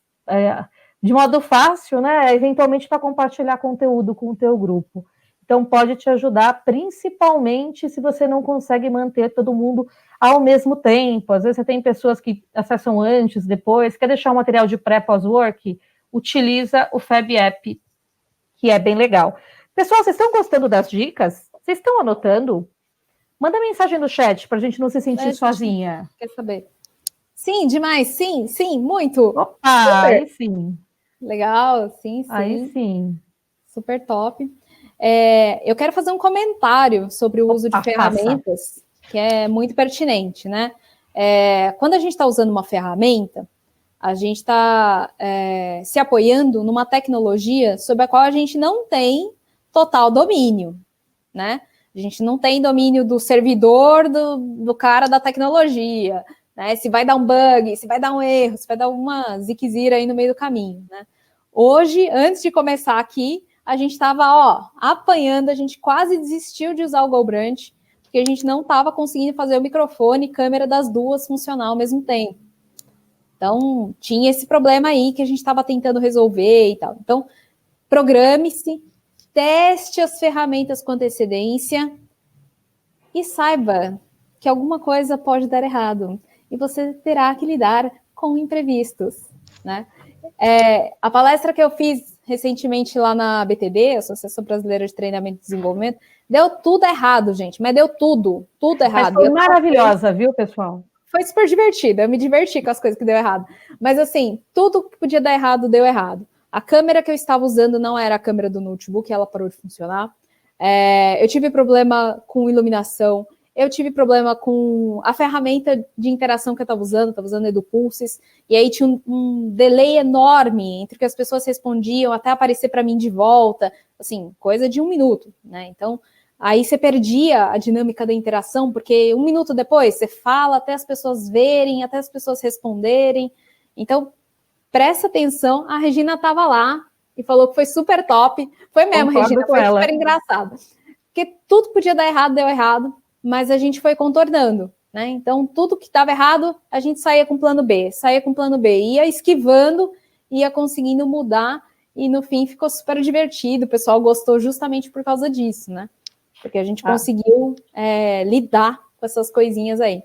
de modo fácil, né? Eventualmente para compartilhar conteúdo com o teu grupo. Então, pode te ajudar, principalmente se você não consegue manter todo mundo ao mesmo tempo. Às vezes você tem pessoas que acessam antes, depois, quer deixar um material de pré-pós-work, utiliza o Fab App, que é bem legal. Pessoal, vocês estão gostando das dicas? Vocês estão anotando? Manda mensagem no chat para a gente não se sentir sozinha. Quer saber? Sim, demais. Sim, muito. Opa, aí sim. Legal, sim. Aí sim. Super top. Eu quero fazer um comentário sobre o uso de ferramentas, que é muito pertinente, né? Quando a gente está usando uma ferramenta, a gente está se apoiando numa tecnologia sobre a qual a gente não tem total domínio, né? A gente não tem domínio do servidor do cara da tecnologia, né? Se vai dar um bug, se vai dar um erro, se vai dar uma ziquezira aí no meio do caminho, né? Hoje, antes de começar aqui, a gente estava, apanhando, a gente quase desistiu de usar o GoBranch, porque a gente não estava conseguindo fazer o microfone e câmera das duas funcionar ao mesmo tempo. Então, tinha esse problema aí que a gente estava tentando resolver e tal. Então, programe-se, teste as ferramentas com antecedência e saiba que alguma coisa pode dar errado e você terá que lidar com imprevistos, né? A palestra que eu fiz recentemente lá na BTD, Associação Brasileira de Treinamento e Desenvolvimento, deu tudo errado, gente, mas deu tudo errado. Mas foi maravilhosa, viu, pessoal? Foi super divertida, eu me diverti com as coisas que deu errado. Mas assim, tudo que podia dar errado, deu errado. A câmera que eu estava usando não era a câmera do notebook, ela parou de funcionar. Eu tive problema com iluminação, eu tive problema com a ferramenta de interação que eu estava usando EduPulses, e aí tinha um delay enorme entre que as pessoas respondiam até aparecer para mim de volta, assim, coisa de 1 minuto, né? Então, aí você perdia a dinâmica da interação, porque 1 minuto depois você fala até as pessoas verem, até as pessoas responderem. Então, presta atenção, a Regina estava lá e falou que foi super top. Foi mesmo, Regina, foi super engraçado. Porque tudo podia dar errado, deu errado, mas a gente foi contornando, né? Então, tudo que estava errado, a gente saía com plano B, ia esquivando, ia conseguindo mudar, e no fim ficou super divertido, o pessoal gostou justamente por causa disso, né? Porque a gente conseguiu lidar com essas coisinhas aí.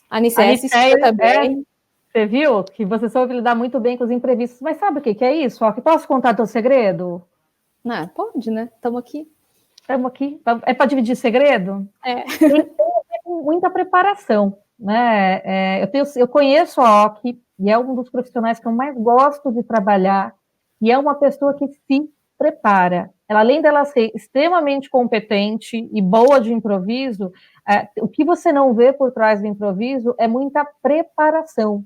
A Nicéia também. Você viu que você soube lidar muito bem com os imprevistos, mas sabe o que é isso? Que posso contar teu segredo? Não, pode, né? Estamos aqui. É para dividir segredo? Tem muita preparação, né? Eu conheço a Ok, e é um dos profissionais que eu mais gosto de trabalhar, e é uma pessoa que se prepara. Ela, além dela ser extremamente competente e boa de improviso, o que você não vê por trás do improviso é muita preparação.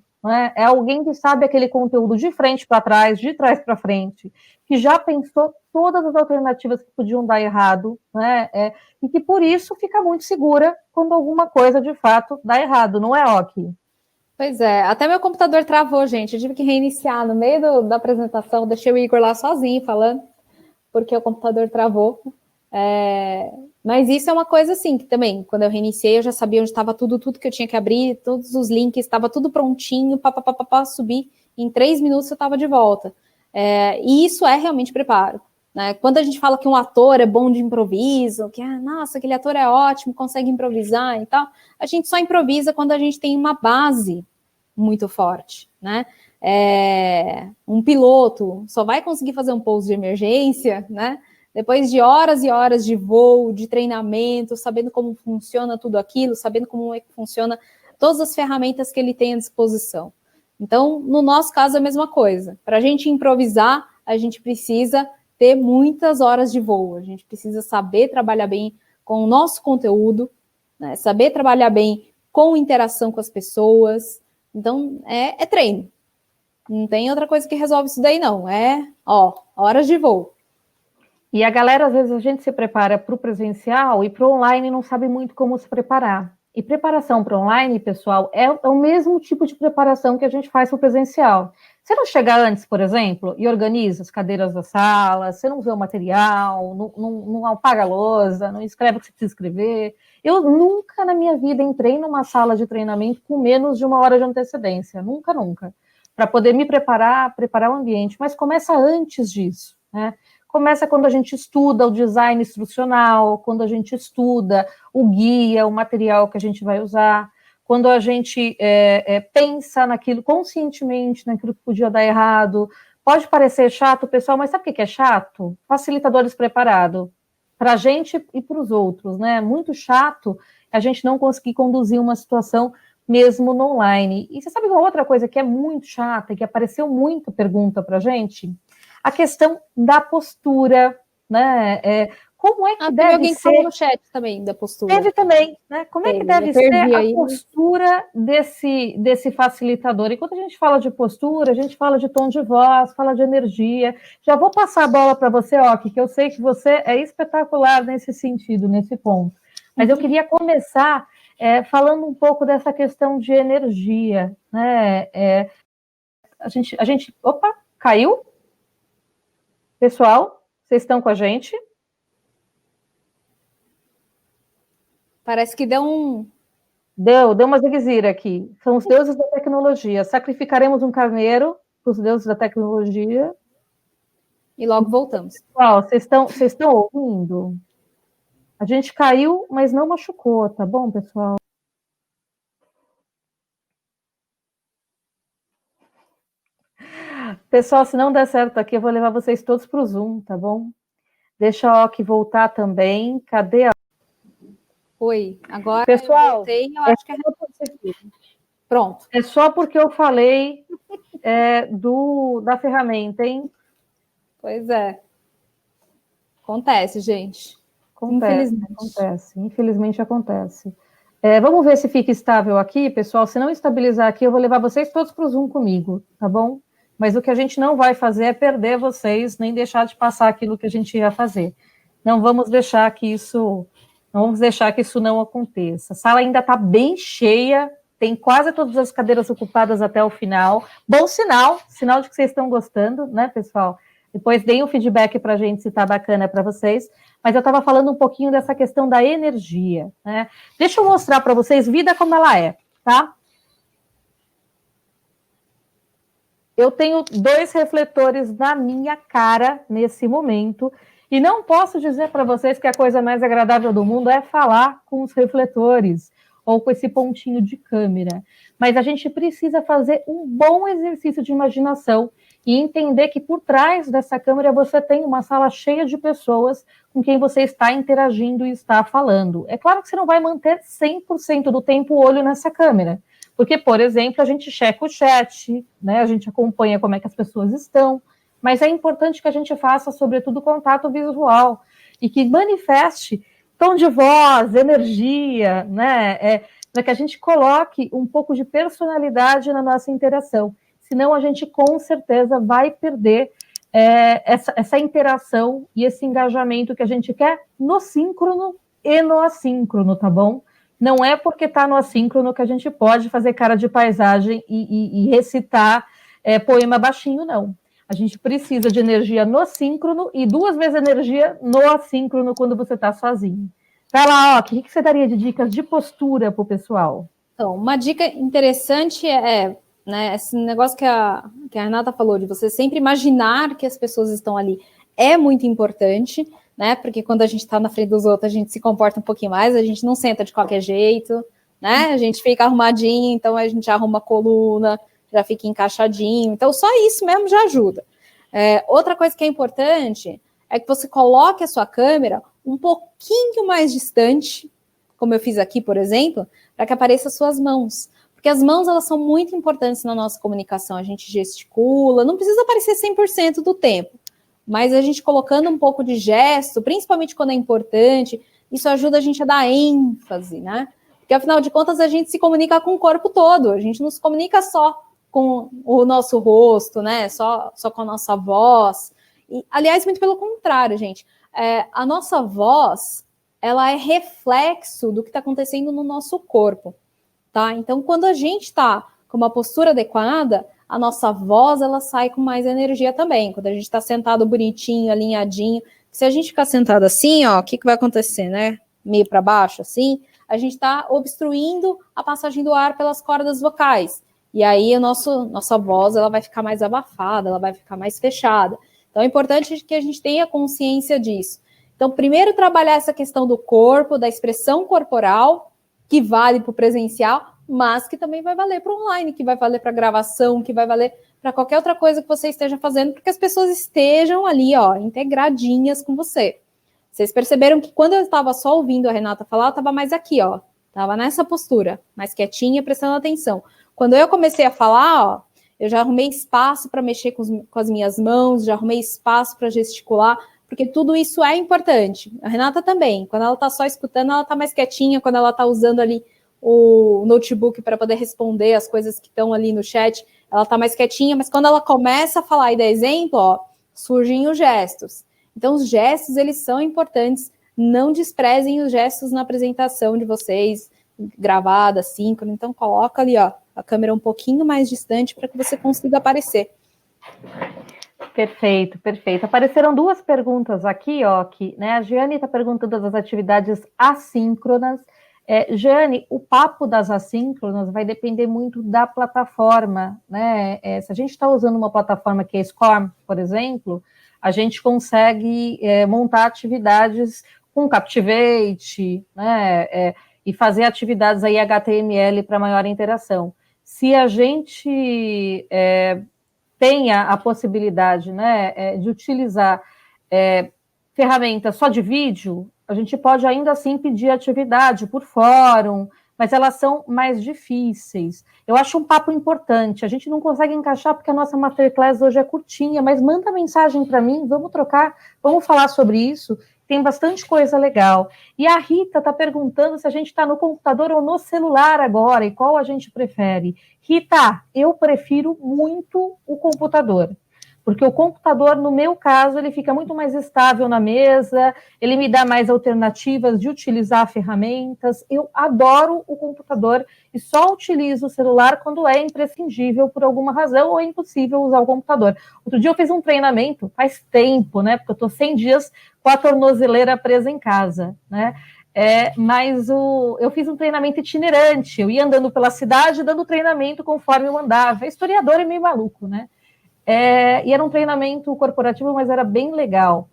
É alguém que sabe aquele conteúdo de frente para trás, de trás para frente, que já pensou todas as alternativas que podiam dar errado, e que por isso fica muito segura quando alguma coisa de fato dá errado, não é, Ok? Pois é, até meu computador travou, gente, eu tive que reiniciar no meio da apresentação, deixei o Igor lá sozinho falando, porque o computador travou. Mas isso é uma coisa assim, que também, quando eu reiniciei, eu já sabia onde estava tudo que eu tinha que abrir, todos os links, estava tudo prontinho, subir, em 3 minutos eu estava de volta. E isso é realmente preparo, né? Quando a gente fala que um ator é bom de improviso, que, nossa, aquele ator é ótimo, consegue improvisar e tal, a gente só improvisa quando a gente tem uma base muito forte, né? Um piloto só vai conseguir fazer um pouso de emergência, né? Depois de horas e horas de voo, de treinamento, sabendo como funciona tudo aquilo, sabendo como é que funciona todas as ferramentas que ele tem à disposição. Então, no nosso caso, é a mesma coisa. Para a gente improvisar, a gente precisa ter muitas horas de voo, a gente precisa saber trabalhar bem com o nosso conteúdo, né? Saber trabalhar bem com interação com as pessoas, Então, é treino. Não tem outra coisa que resolve isso daí, não. Horas de voo. E a galera, às vezes, a gente se prepara para o presencial e para o online não sabe muito como se preparar. E preparação para online, pessoal, é o mesmo tipo de preparação que a gente faz para o presencial. Você não chega antes, por exemplo, e organiza as cadeiras da sala, você não vê o material, não apaga a lousa, não escreve o que você precisa escrever. Eu nunca na minha vida entrei numa sala de treinamento com menos de 1 hora de antecedência. Nunca, nunca. Para poder me preparar o ambiente. Mas começa antes disso, né? Começa quando a gente estuda o design instrucional, quando a gente estuda o guia, o material que a gente vai usar, quando a gente pensa naquilo conscientemente, naquilo que podia dar errado. Pode parecer chato, pessoal, mas sabe o que é chato? Facilitadores preparados para a gente e para os outros, né? Muito chato a gente não conseguir conduzir uma situação mesmo no online. E você sabe uma outra coisa que é muito chata e que apareceu muito pergunta para a gente? A questão da postura, né? Como é que deve alguém ser... falou no chat também da postura. Teve também, né? Como é que deve ser a postura desse facilitador? E quando a gente fala de postura, a gente fala de tom de voz, fala de energia. Já vou passar a bola para você, Oki, que eu sei que você é espetacular nesse sentido, nesse ponto. Mas eu queria começar falando um pouco dessa questão de energia, né? A gente... Opa, caiu? Pessoal, vocês estão com a gente? Parece que deu uma zigue-zira aqui. São os deuses da tecnologia. Sacrificaremos um carneiro para os deuses da tecnologia. E logo voltamos. Pessoal, vocês estão ouvindo? A gente caiu, mas não machucou, tá bom, pessoal? Pessoal, se não der certo aqui, eu vou levar vocês todos para o Zoom, tá bom? Deixa a Oki voltar também. Cadê a... Oi, agora pessoal, eu voltei, eu acho que pronto. É só porque eu falei da ferramenta, hein? Pois é. Acontece, gente. Infelizmente acontece. Vamos ver se fica estável aqui, pessoal. Se não estabilizar aqui, eu vou levar vocês todos para o Zoom comigo, tá bom? Mas o que a gente não vai fazer é perder vocês, nem deixar de passar aquilo que a gente ia fazer. Não vamos deixar que isso não aconteça. A sala ainda está bem cheia, tem quase todas as cadeiras ocupadas até o final. Bom sinal de que vocês estão gostando, né, pessoal? Depois deem um feedback para a gente se está bacana para vocês. Mas eu estava falando um pouquinho dessa questão da energia, né? Deixa eu mostrar para vocês vida como ela é, tá? Eu tenho 2 refletores na minha cara nesse momento e não posso dizer para vocês que a coisa mais agradável do mundo é falar com os refletores ou com esse pontinho de câmera. Mas a gente precisa fazer um bom exercício de imaginação e entender que por trás dessa câmera você tem uma sala cheia de pessoas com quem você está interagindo e está falando. É claro que você não vai manter 100% do tempo o olho nessa câmera, porque, por exemplo, a gente checa o chat, né? A gente acompanha como é que as pessoas estão, mas é importante que a gente faça, sobretudo, contato visual e que manifeste tom de voz, energia, né? Para que a gente coloque um pouco de personalidade na nossa interação. Senão a gente, com certeza, vai perder essa interação e esse engajamento que a gente quer no síncrono e no assíncrono, tá bom? Não é porque está no assíncrono que a gente pode fazer cara de paisagem e recitar poema baixinho, não. A gente precisa de energia no síncrono e 2 vezes energia no assíncrono quando você está sozinho. Vai lá, o que você daria de dicas de postura para o pessoal? Então, uma dica interessante né, esse negócio que a Renata falou, de você sempre imaginar que as pessoas estão ali, é muito importante, né? Porque quando a gente está na frente dos outros, a gente se comporta um pouquinho mais, a gente não senta de qualquer jeito, né? A gente fica arrumadinho, então a gente arruma a coluna, já fica encaixadinho. Então, só isso mesmo já ajuda. Outra coisa que é importante é que você coloque a sua câmera um pouquinho mais distante, como eu fiz aqui, por exemplo, para que apareça as suas mãos. Porque as mãos, elas são muito importantes na nossa comunicação. A gente gesticula, não precisa aparecer 100% do tempo, mas a gente colocando um pouco de gesto, principalmente quando é importante, isso ajuda a gente a dar ênfase, né? Porque Porque, afinal de contas, a gente se comunica com o corpo todo, a gente não se comunica só com o nosso rosto, né? Só com a nossa voz. E, aliás, muito pelo contrário, gente. A nossa voz, ela é reflexo do que está acontecendo no nosso corpo, tá? Então, quando a gente está com uma postura adequada, a nossa voz, ela sai com mais energia também. Quando a gente está sentado bonitinho, alinhadinho. Se a gente ficar sentado assim, ó, o que vai acontecer, né? Meio para baixo, assim, a gente está obstruindo a passagem do ar pelas cordas vocais. E aí nossa voz, ela vai ficar mais abafada, ela vai ficar mais fechada. Então é importante que a gente tenha consciência disso. Então, primeiro trabalhar essa questão do corpo, da expressão corporal, que vale para o presencial, mas que também vai valer para o online, que vai valer para gravação, que vai valer para qualquer outra coisa que você esteja fazendo, porque as pessoas estejam ali, ó, integradinhas com você. Vocês perceberam que quando eu estava só ouvindo a Renata falar, eu estava mais aqui, ó, estava nessa postura, mais quietinha, prestando atenção. Quando eu comecei a falar, ó, eu já arrumei espaço para mexer com as minhas mãos, já arrumei espaço para gesticular, porque tudo isso é importante. A Renata também, quando ela está só escutando, ela está mais quietinha, quando ela está usando ali o notebook para poder responder as coisas que estão ali no chat, ela está mais quietinha, mas quando ela começa a falar e dar exemplo, ó, surgem os gestos. Então, os gestos, eles são importantes, não desprezem os gestos na apresentação de vocês, gravada, síncrona, então coloca ali, ó, a câmera um pouquinho mais distante para que você consiga aparecer. Perfeito, perfeito. Apareceram duas perguntas aqui, ó, que, né, a Giane está perguntando das atividades assíncronas. Giane, o papo das assíncronas vai depender muito da plataforma, né? Se a gente está usando uma plataforma que é SCORM, por exemplo, a gente consegue montar atividades com Captivate, né? E fazer atividades aí HTML para maior interação. Se a gente tenha a possibilidade, né, de utilizar ferramentas só de vídeo, a gente pode ainda assim pedir atividade por fórum, mas elas são mais difíceis. Eu acho um papo importante, a gente não consegue encaixar porque a nossa Masterclass hoje é curtinha, mas manda mensagem para mim, vamos trocar, vamos falar sobre isso, tem bastante coisa legal. E a Rita está perguntando se a gente está no computador ou no celular agora, e qual a gente prefere. Rita, eu prefiro muito o computador, porque o computador, no meu caso, ele fica muito mais estável na mesa, ele me dá mais alternativas de utilizar ferramentas. Eu adoro o computador e só utilizo o celular quando é imprescindível por alguma razão ou é impossível usar o computador. Outro dia eu fiz um treinamento, faz tempo, né? Porque eu estou 100 dias com a tornozeleira presa em casa, né? Mas eu fiz um treinamento itinerante, eu ia andando pela cidade, dando treinamento conforme eu andava. Historiador é meio maluco, né? E era um treinamento corporativo, mas era bem legal.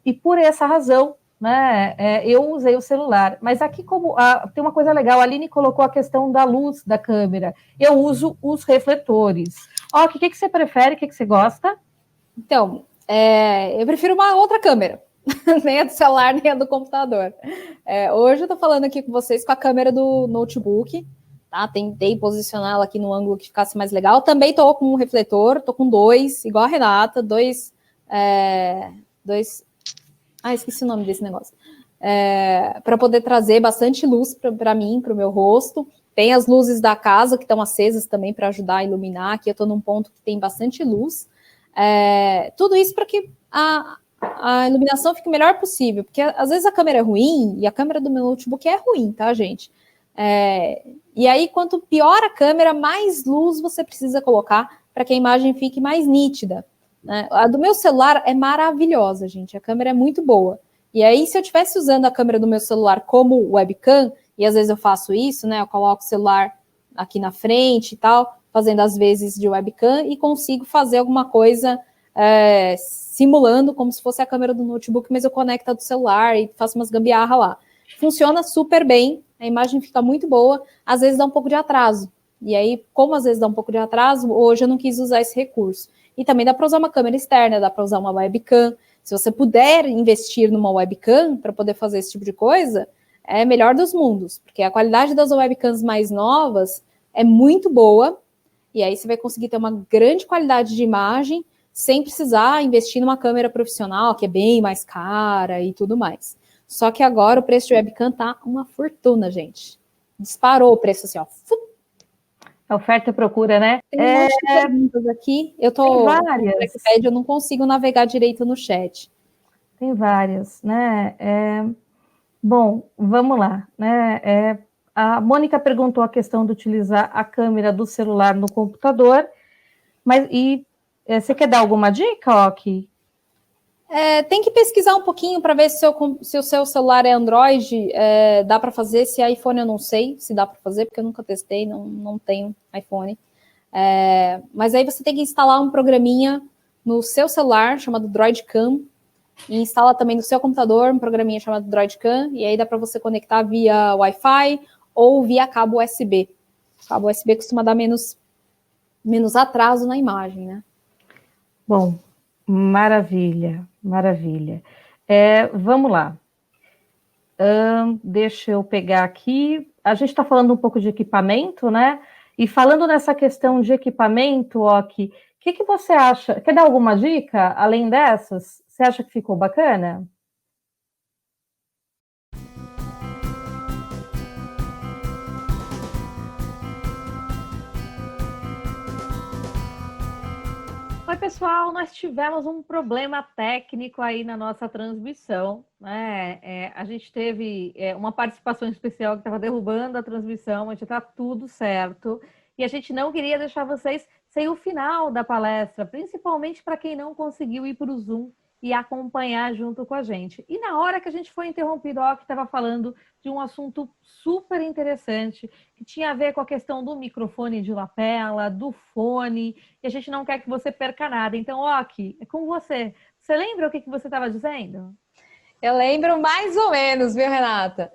E por essa razão, né, eu usei o celular. Mas aqui tem uma coisa legal, a Aline colocou a questão da luz da câmera. Eu uso os refletores. O que você prefere, o que você gosta? Então, eu prefiro uma outra câmera. Nem a do celular, nem a do computador. Hoje eu estou falando aqui com vocês com a câmera do notebook, tá? Tentei posicioná-la aqui no ângulo que ficasse mais legal. Também estou com um refletor, estou com dois, igual a Renata, dois... esqueci o nome desse negócio. Para poder trazer bastante luz para mim, para o meu rosto. Tem as luzes da casa que estão acesas também para ajudar a iluminar. Aqui eu estou num ponto que tem bastante luz. Tudo isso para que a iluminação fique o melhor possível, porque às vezes a câmera é ruim, e a câmera do meu notebook é ruim, tá, gente? E aí, quanto pior a câmera, mais luz você precisa colocar para que a imagem fique mais nítida, né? A do meu celular é maravilhosa, gente, a câmera é muito boa. E aí, se eu estivesse usando a câmera do meu celular como webcam, e às vezes eu faço isso, né, eu coloco o celular aqui na frente e tal, fazendo às vezes de webcam, e consigo fazer alguma coisa simulando como se fosse a câmera do notebook, mas eu conecto a do celular e faço umas gambiarra lá. Funciona super bem, a imagem fica muito boa, às vezes dá um pouco de atraso. E aí, como às vezes dá um pouco de atraso, hoje eu não quis usar esse recurso. E também dá para usar uma câmera externa, dá para usar uma webcam. Se você puder investir numa webcam para poder fazer esse tipo de coisa, é melhor dos mundos, porque a qualidade das webcams mais novas é muito boa, e aí você vai conseguir ter uma grande qualidade de imagem, sem precisar investir numa câmera profissional, que é bem mais cara e tudo mais. Só que agora o preço de webcam tá uma fortuna, gente. Disparou o preço assim, ó. A oferta e procura, né? Tem um monte de perguntas aqui. Eu tô Tem no várias. trackpad, eu não consigo navegar direito no chat. Tem várias, né? Bom, vamos lá, né? A Mônica perguntou a questão de utilizar a câmera do celular no computador, mas você quer dar alguma dica, Ok? Tem que pesquisar um pouquinho para ver se o seu celular é Android, dá para fazer. Se é iPhone, eu não sei se dá para fazer, porque eu nunca testei, não tenho iPhone. Mas aí você tem que instalar um programinha no seu celular chamado Droidcam e instala também no seu computador um programinha chamado Droidcam, e aí dá para você conectar via Wi-Fi ou via cabo USB. O cabo USB costuma dar menos atraso na imagem, né? Bom, maravilha, maravilha. Vamos lá. Deixa eu pegar aqui. A gente está falando um pouco de equipamento, né? E falando nessa questão de equipamento, Ok, o que você acha? Quer dar alguma dica além dessas? Você acha que ficou bacana? Oi, pessoal, nós tivemos um problema técnico aí na nossa transmissão, né? A gente teve uma participação especial que estava derrubando a transmissão, mas já está tudo certo. E a gente não queria deixar vocês sem o final da palestra, principalmente para quem não conseguiu ir para o Zoom e acompanhar junto com a gente. E na hora que a gente foi interrompido, ó, que estava falando de um assunto super interessante, que tinha a ver com a questão do microfone de lapela, do fone, e a gente não quer que você perca nada. Então, Ok, é com você. Você lembra o que você estava dizendo? Eu lembro mais ou menos, viu, Renata?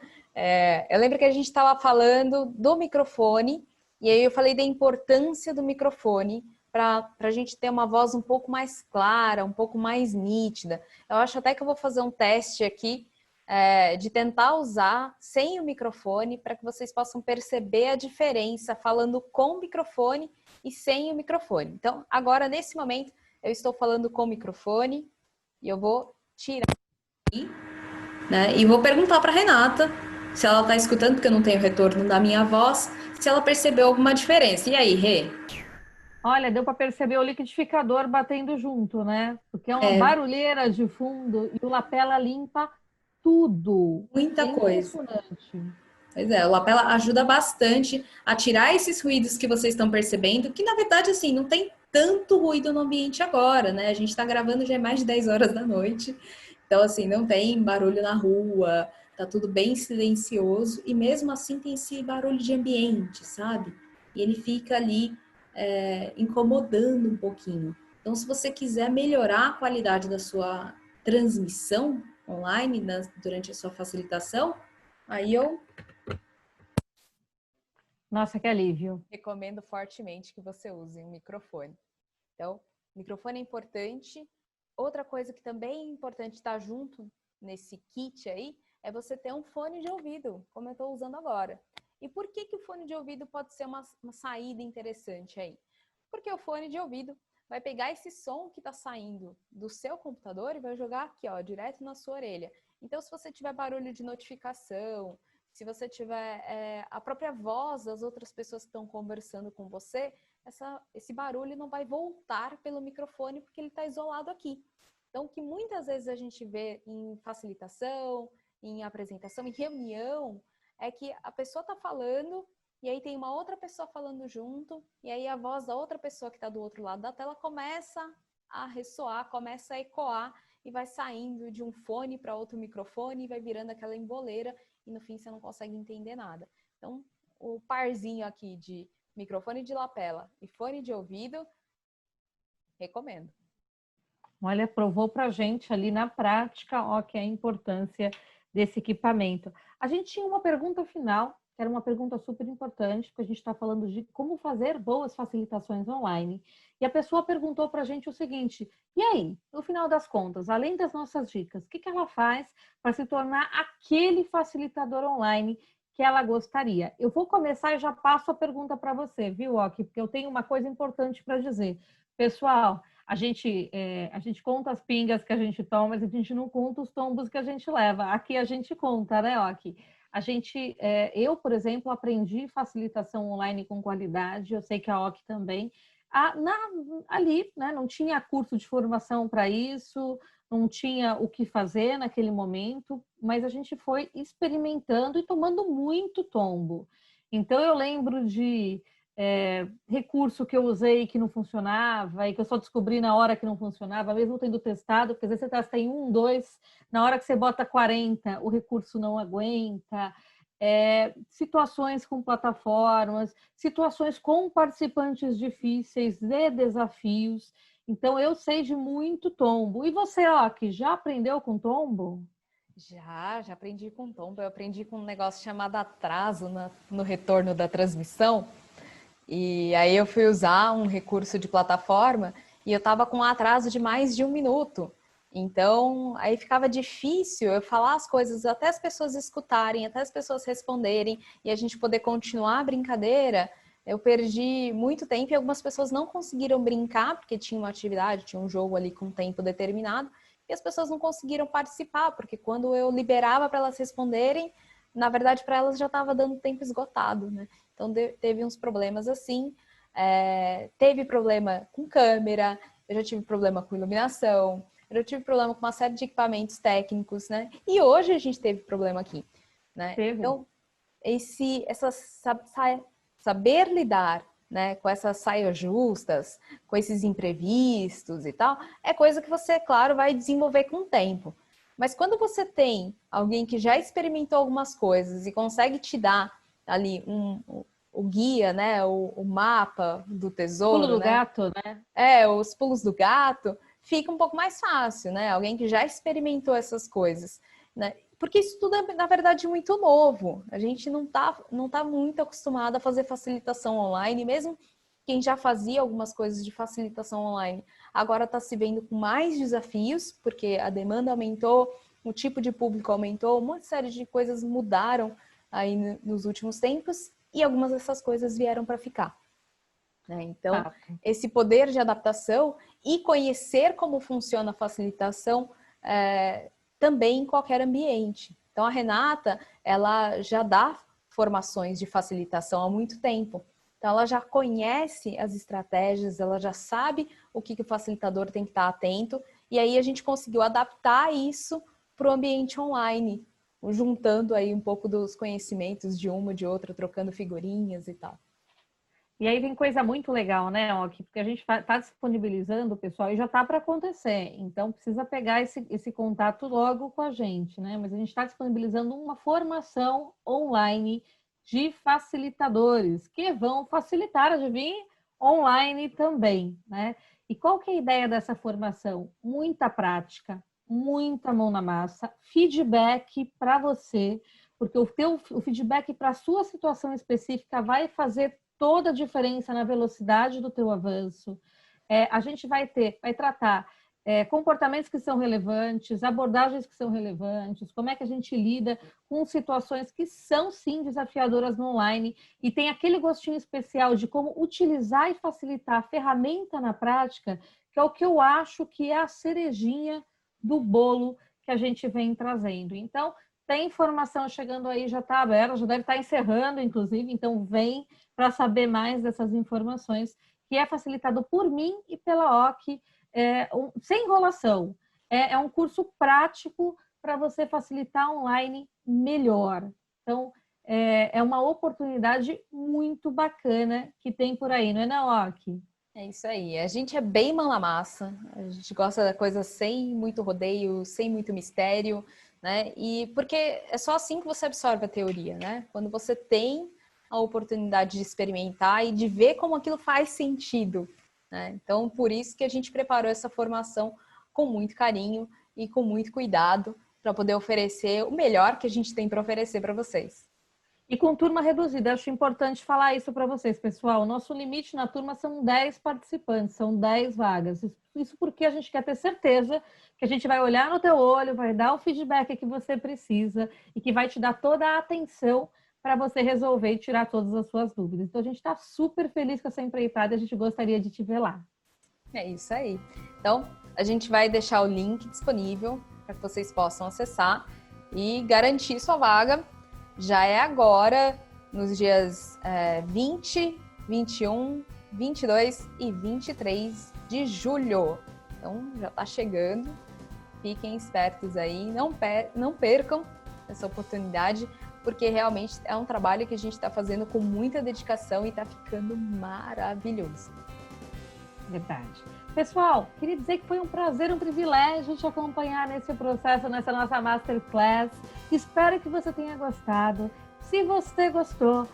Eu lembro que a gente estava falando do microfone, e aí eu falei da importância do microfone para a gente ter uma voz um pouco mais clara, um pouco mais nítida. Eu acho até que eu vou fazer um teste aqui de tentar usar sem o microfone para que vocês possam perceber a diferença falando com o microfone e sem o microfone. Então, agora, nesse momento, eu estou falando com o microfone e eu vou tirar aqui, né? E vou perguntar para Renata se ela está escutando, porque eu não tenho retorno da minha voz, se ela percebeu alguma diferença. E aí, Rê? Olha, deu para perceber o liquidificador batendo junto, né? Porque é uma barulheira de fundo e o lapela limpa tudo. Muita É coisa. impressionante. Pois é, o lapela ajuda bastante a tirar esses ruídos que vocês estão percebendo, que na verdade, assim, não tem tanto ruído no ambiente agora, né? A gente está gravando já é mais de 10 horas da noite, então, assim, não tem barulho na rua, tá tudo bem silencioso, e mesmo assim tem esse barulho de ambiente, sabe? E ele fica ali incomodando um pouquinho. Então, se você quiser melhorar a qualidade da sua transmissão online, durante a sua facilitação, aí eu Nossa, que alívio. recomendo fortemente que você use um microfone. Então, microfone é importante. Outra coisa que também é importante estar junto nesse kit aí é você ter um fone de ouvido, como eu estou usando agora. E por que o fone de ouvido pode ser uma saída interessante aí? Porque o fone de ouvido vai pegar esse som que está saindo do seu computador e vai jogar aqui, ó, direto na sua orelha. Então, se você tiver barulho de notificação, se você tiver a própria voz das outras pessoas que estão conversando com você, esse barulho não vai voltar pelo microfone porque ele está isolado aqui. Então, o que muitas vezes a gente vê em facilitação, em apresentação, em reunião, é que a pessoa está falando e aí tem uma outra pessoa falando junto, e aí a voz da outra pessoa que está do outro lado da tela começa a ressoar, começa a ecoar e vai saindo de um fone para outro microfone e vai virando aquela emboleira e no fim você não consegue entender nada. Então, o parzinho aqui de microfone de lapela e fone de ouvido, recomendo. Olha, provou para a gente ali na prática, ó, que é a importância desse equipamento. A gente tinha uma pergunta final, que era uma pergunta super importante, porque a gente está falando de como fazer boas facilitações online. E a pessoa perguntou para a gente o seguinte: e aí, no final das contas, além das nossas dicas, o que ela faz para se tornar aquele facilitador online que ela gostaria? Eu vou começar e já passo a pergunta para você, viu, Ok? Porque eu tenho uma coisa importante para dizer. Pessoal, a gente conta as pingas que a gente toma, mas a gente não conta os tombos que a gente leva. Aqui a gente conta, né, Oki? Eu, por exemplo, aprendi facilitação online com qualidade, eu sei que a Oki também. Ali, né, não tinha curso de formação para isso, não tinha o que fazer naquele momento, mas a gente foi experimentando e tomando muito tombo. Então, eu lembro de recurso que eu usei que não funcionava e que eu só descobri na hora que não funcionava, mesmo tendo testado, porque às vezes você testa em 1, 2, na hora que você bota 40, o recurso não aguenta. Situações com plataformas, situações com participantes difíceis e desafios. Então, eu sei de muito tombo. E você, ó, que já aprendeu com tombo? Já aprendi com tombo. Eu aprendi com um negócio chamado atraso no retorno da transmissão. E aí eu fui usar um recurso de plataforma e eu estava com um atraso de mais de 1 minuto. Então, aí ficava difícil eu falar as coisas até as pessoas escutarem, até as pessoas responderem e a gente poder continuar a brincadeira. Eu perdi muito tempo e algumas pessoas não conseguiram brincar porque tinha uma atividade, tinha um jogo ali com tempo determinado e as pessoas não conseguiram participar, porque quando eu liberava para elas responderem, na verdade para elas já estava dando tempo esgotado, né? Então teve uns problemas assim, teve problema com câmera, eu já tive problema com iluminação, eu já tive problema com uma série de equipamentos técnicos, né? E hoje a gente teve problema aqui, né? Então, saber lidar, né, com essas saias justas, com esses imprevistos e tal, é coisa que você, claro, vai desenvolver com o tempo. Mas quando você tem alguém que já experimentou algumas coisas e consegue te dar ali o guia, né, o mapa do tesouro, Pulo do né? gato, né? Os pulos do gato, fica um pouco mais fácil, né? Alguém que já experimentou essas coisas, né? Porque isso tudo é, na verdade, muito novo. A gente não tá muito acostumado a fazer facilitação online, mesmo quem já fazia algumas coisas de facilitação online, agora está se vendo com mais desafios, porque a demanda aumentou, o tipo de público aumentou, uma série de coisas mudaram aí nos últimos tempos e algumas dessas coisas vieram para ficar. Então, esse poder de adaptação e conhecer como funciona a facilitação também em qualquer ambiente. Então, a Renata, ela já dá formações de facilitação há muito tempo. Então, ela já conhece as estratégias, ela já sabe o que o facilitador tem que estar atento, e aí a gente conseguiu adaptar isso para o ambiente online, juntando aí um pouco dos conhecimentos de uma, de outra, trocando figurinhas e tal. E aí vem coisa muito legal, né, Ok? Porque a gente está disponibilizando o pessoal e já está para acontecer. Então, precisa pegar esse contato logo com a gente, né? Mas a gente está disponibilizando uma formação online de facilitadores que vão facilitar, adivinha, online também, né? E qual que é a ideia dessa formação? Muita prática, muita mão na massa, feedback para você, porque o feedback para a sua situação específica vai fazer toda a diferença na velocidade do teu avanço. A gente vai tratar comportamentos que são relevantes, abordagens que são relevantes, como é que a gente lida com situações que são, sim, desafiadoras no online e tem aquele gostinho especial de como utilizar e facilitar a ferramenta na prática, que é o que eu acho que é a cerejinha do bolo que a gente vem trazendo. Então, tem informação chegando aí, já está aberta, já deve estar encerrando, inclusive, então vem para saber mais dessas informações, que é facilitado por mim e pela OC, sem enrolação. É um curso prático para você facilitar online melhor. Então, é uma oportunidade muito bacana que tem por aí, não é, não, OC? É isso aí. A gente é bem mão na massa, a gente gosta da coisa sem muito rodeio, sem muito mistério, né? E porque é só assim que você absorve a teoria, né? Quando você tem a oportunidade de experimentar e de ver como aquilo faz sentido, né? Então, por isso que a gente preparou essa formação com muito carinho e com muito cuidado para poder oferecer o melhor que a gente tem para oferecer para vocês. E com turma reduzida, acho importante falar isso para vocês, pessoal. O nosso limite na turma são 10 participantes, são 10 vagas. Isso porque a gente quer ter certeza que a gente vai olhar no teu olho, vai dar o feedback que você precisa e que vai te dar toda a atenção para você resolver e tirar todas as suas dúvidas. Então, a gente está super feliz com essa empreitada e a gente gostaria de te ver lá. É isso aí. Então, a gente vai deixar o link disponível para que vocês possam acessar e garantir sua vaga. Já é agora, nos dias 20, 21, 22 e 23 de julho. Então, já está chegando. Fiquem espertos aí, não percam essa oportunidade, porque realmente é um trabalho que a gente está fazendo com muita dedicação e está ficando maravilhoso. Verdade. Pessoal, queria dizer que foi um prazer, um privilégio te acompanhar nesse processo, nessa nossa Masterclass. Espero que você tenha gostado. Se você gostou,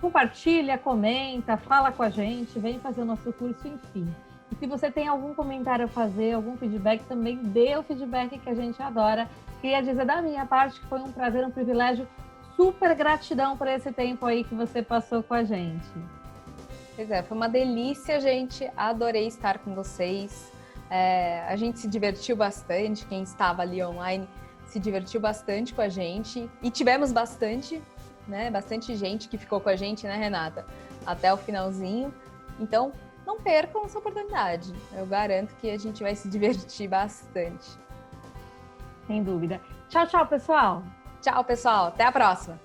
compartilha, comenta, fala com a gente, vem fazer o nosso curso, enfim. E se você tem algum comentário a fazer, algum feedback, também dê o feedback que a gente adora. Queria dizer da minha parte que foi um prazer, um privilégio. Super gratidão por esse tempo aí que você passou com a gente. Pois é, foi uma delícia, gente. Adorei estar com vocês. A gente se divertiu bastante. Quem estava ali online se divertiu bastante com a gente. E tivemos bastante gente que ficou com a gente, né, Renata? Até o finalzinho. Então, não percam essa oportunidade. Eu garanto que a gente vai se divertir bastante. Sem dúvida. Tchau, tchau, pessoal. Tchau, pessoal. Até a próxima.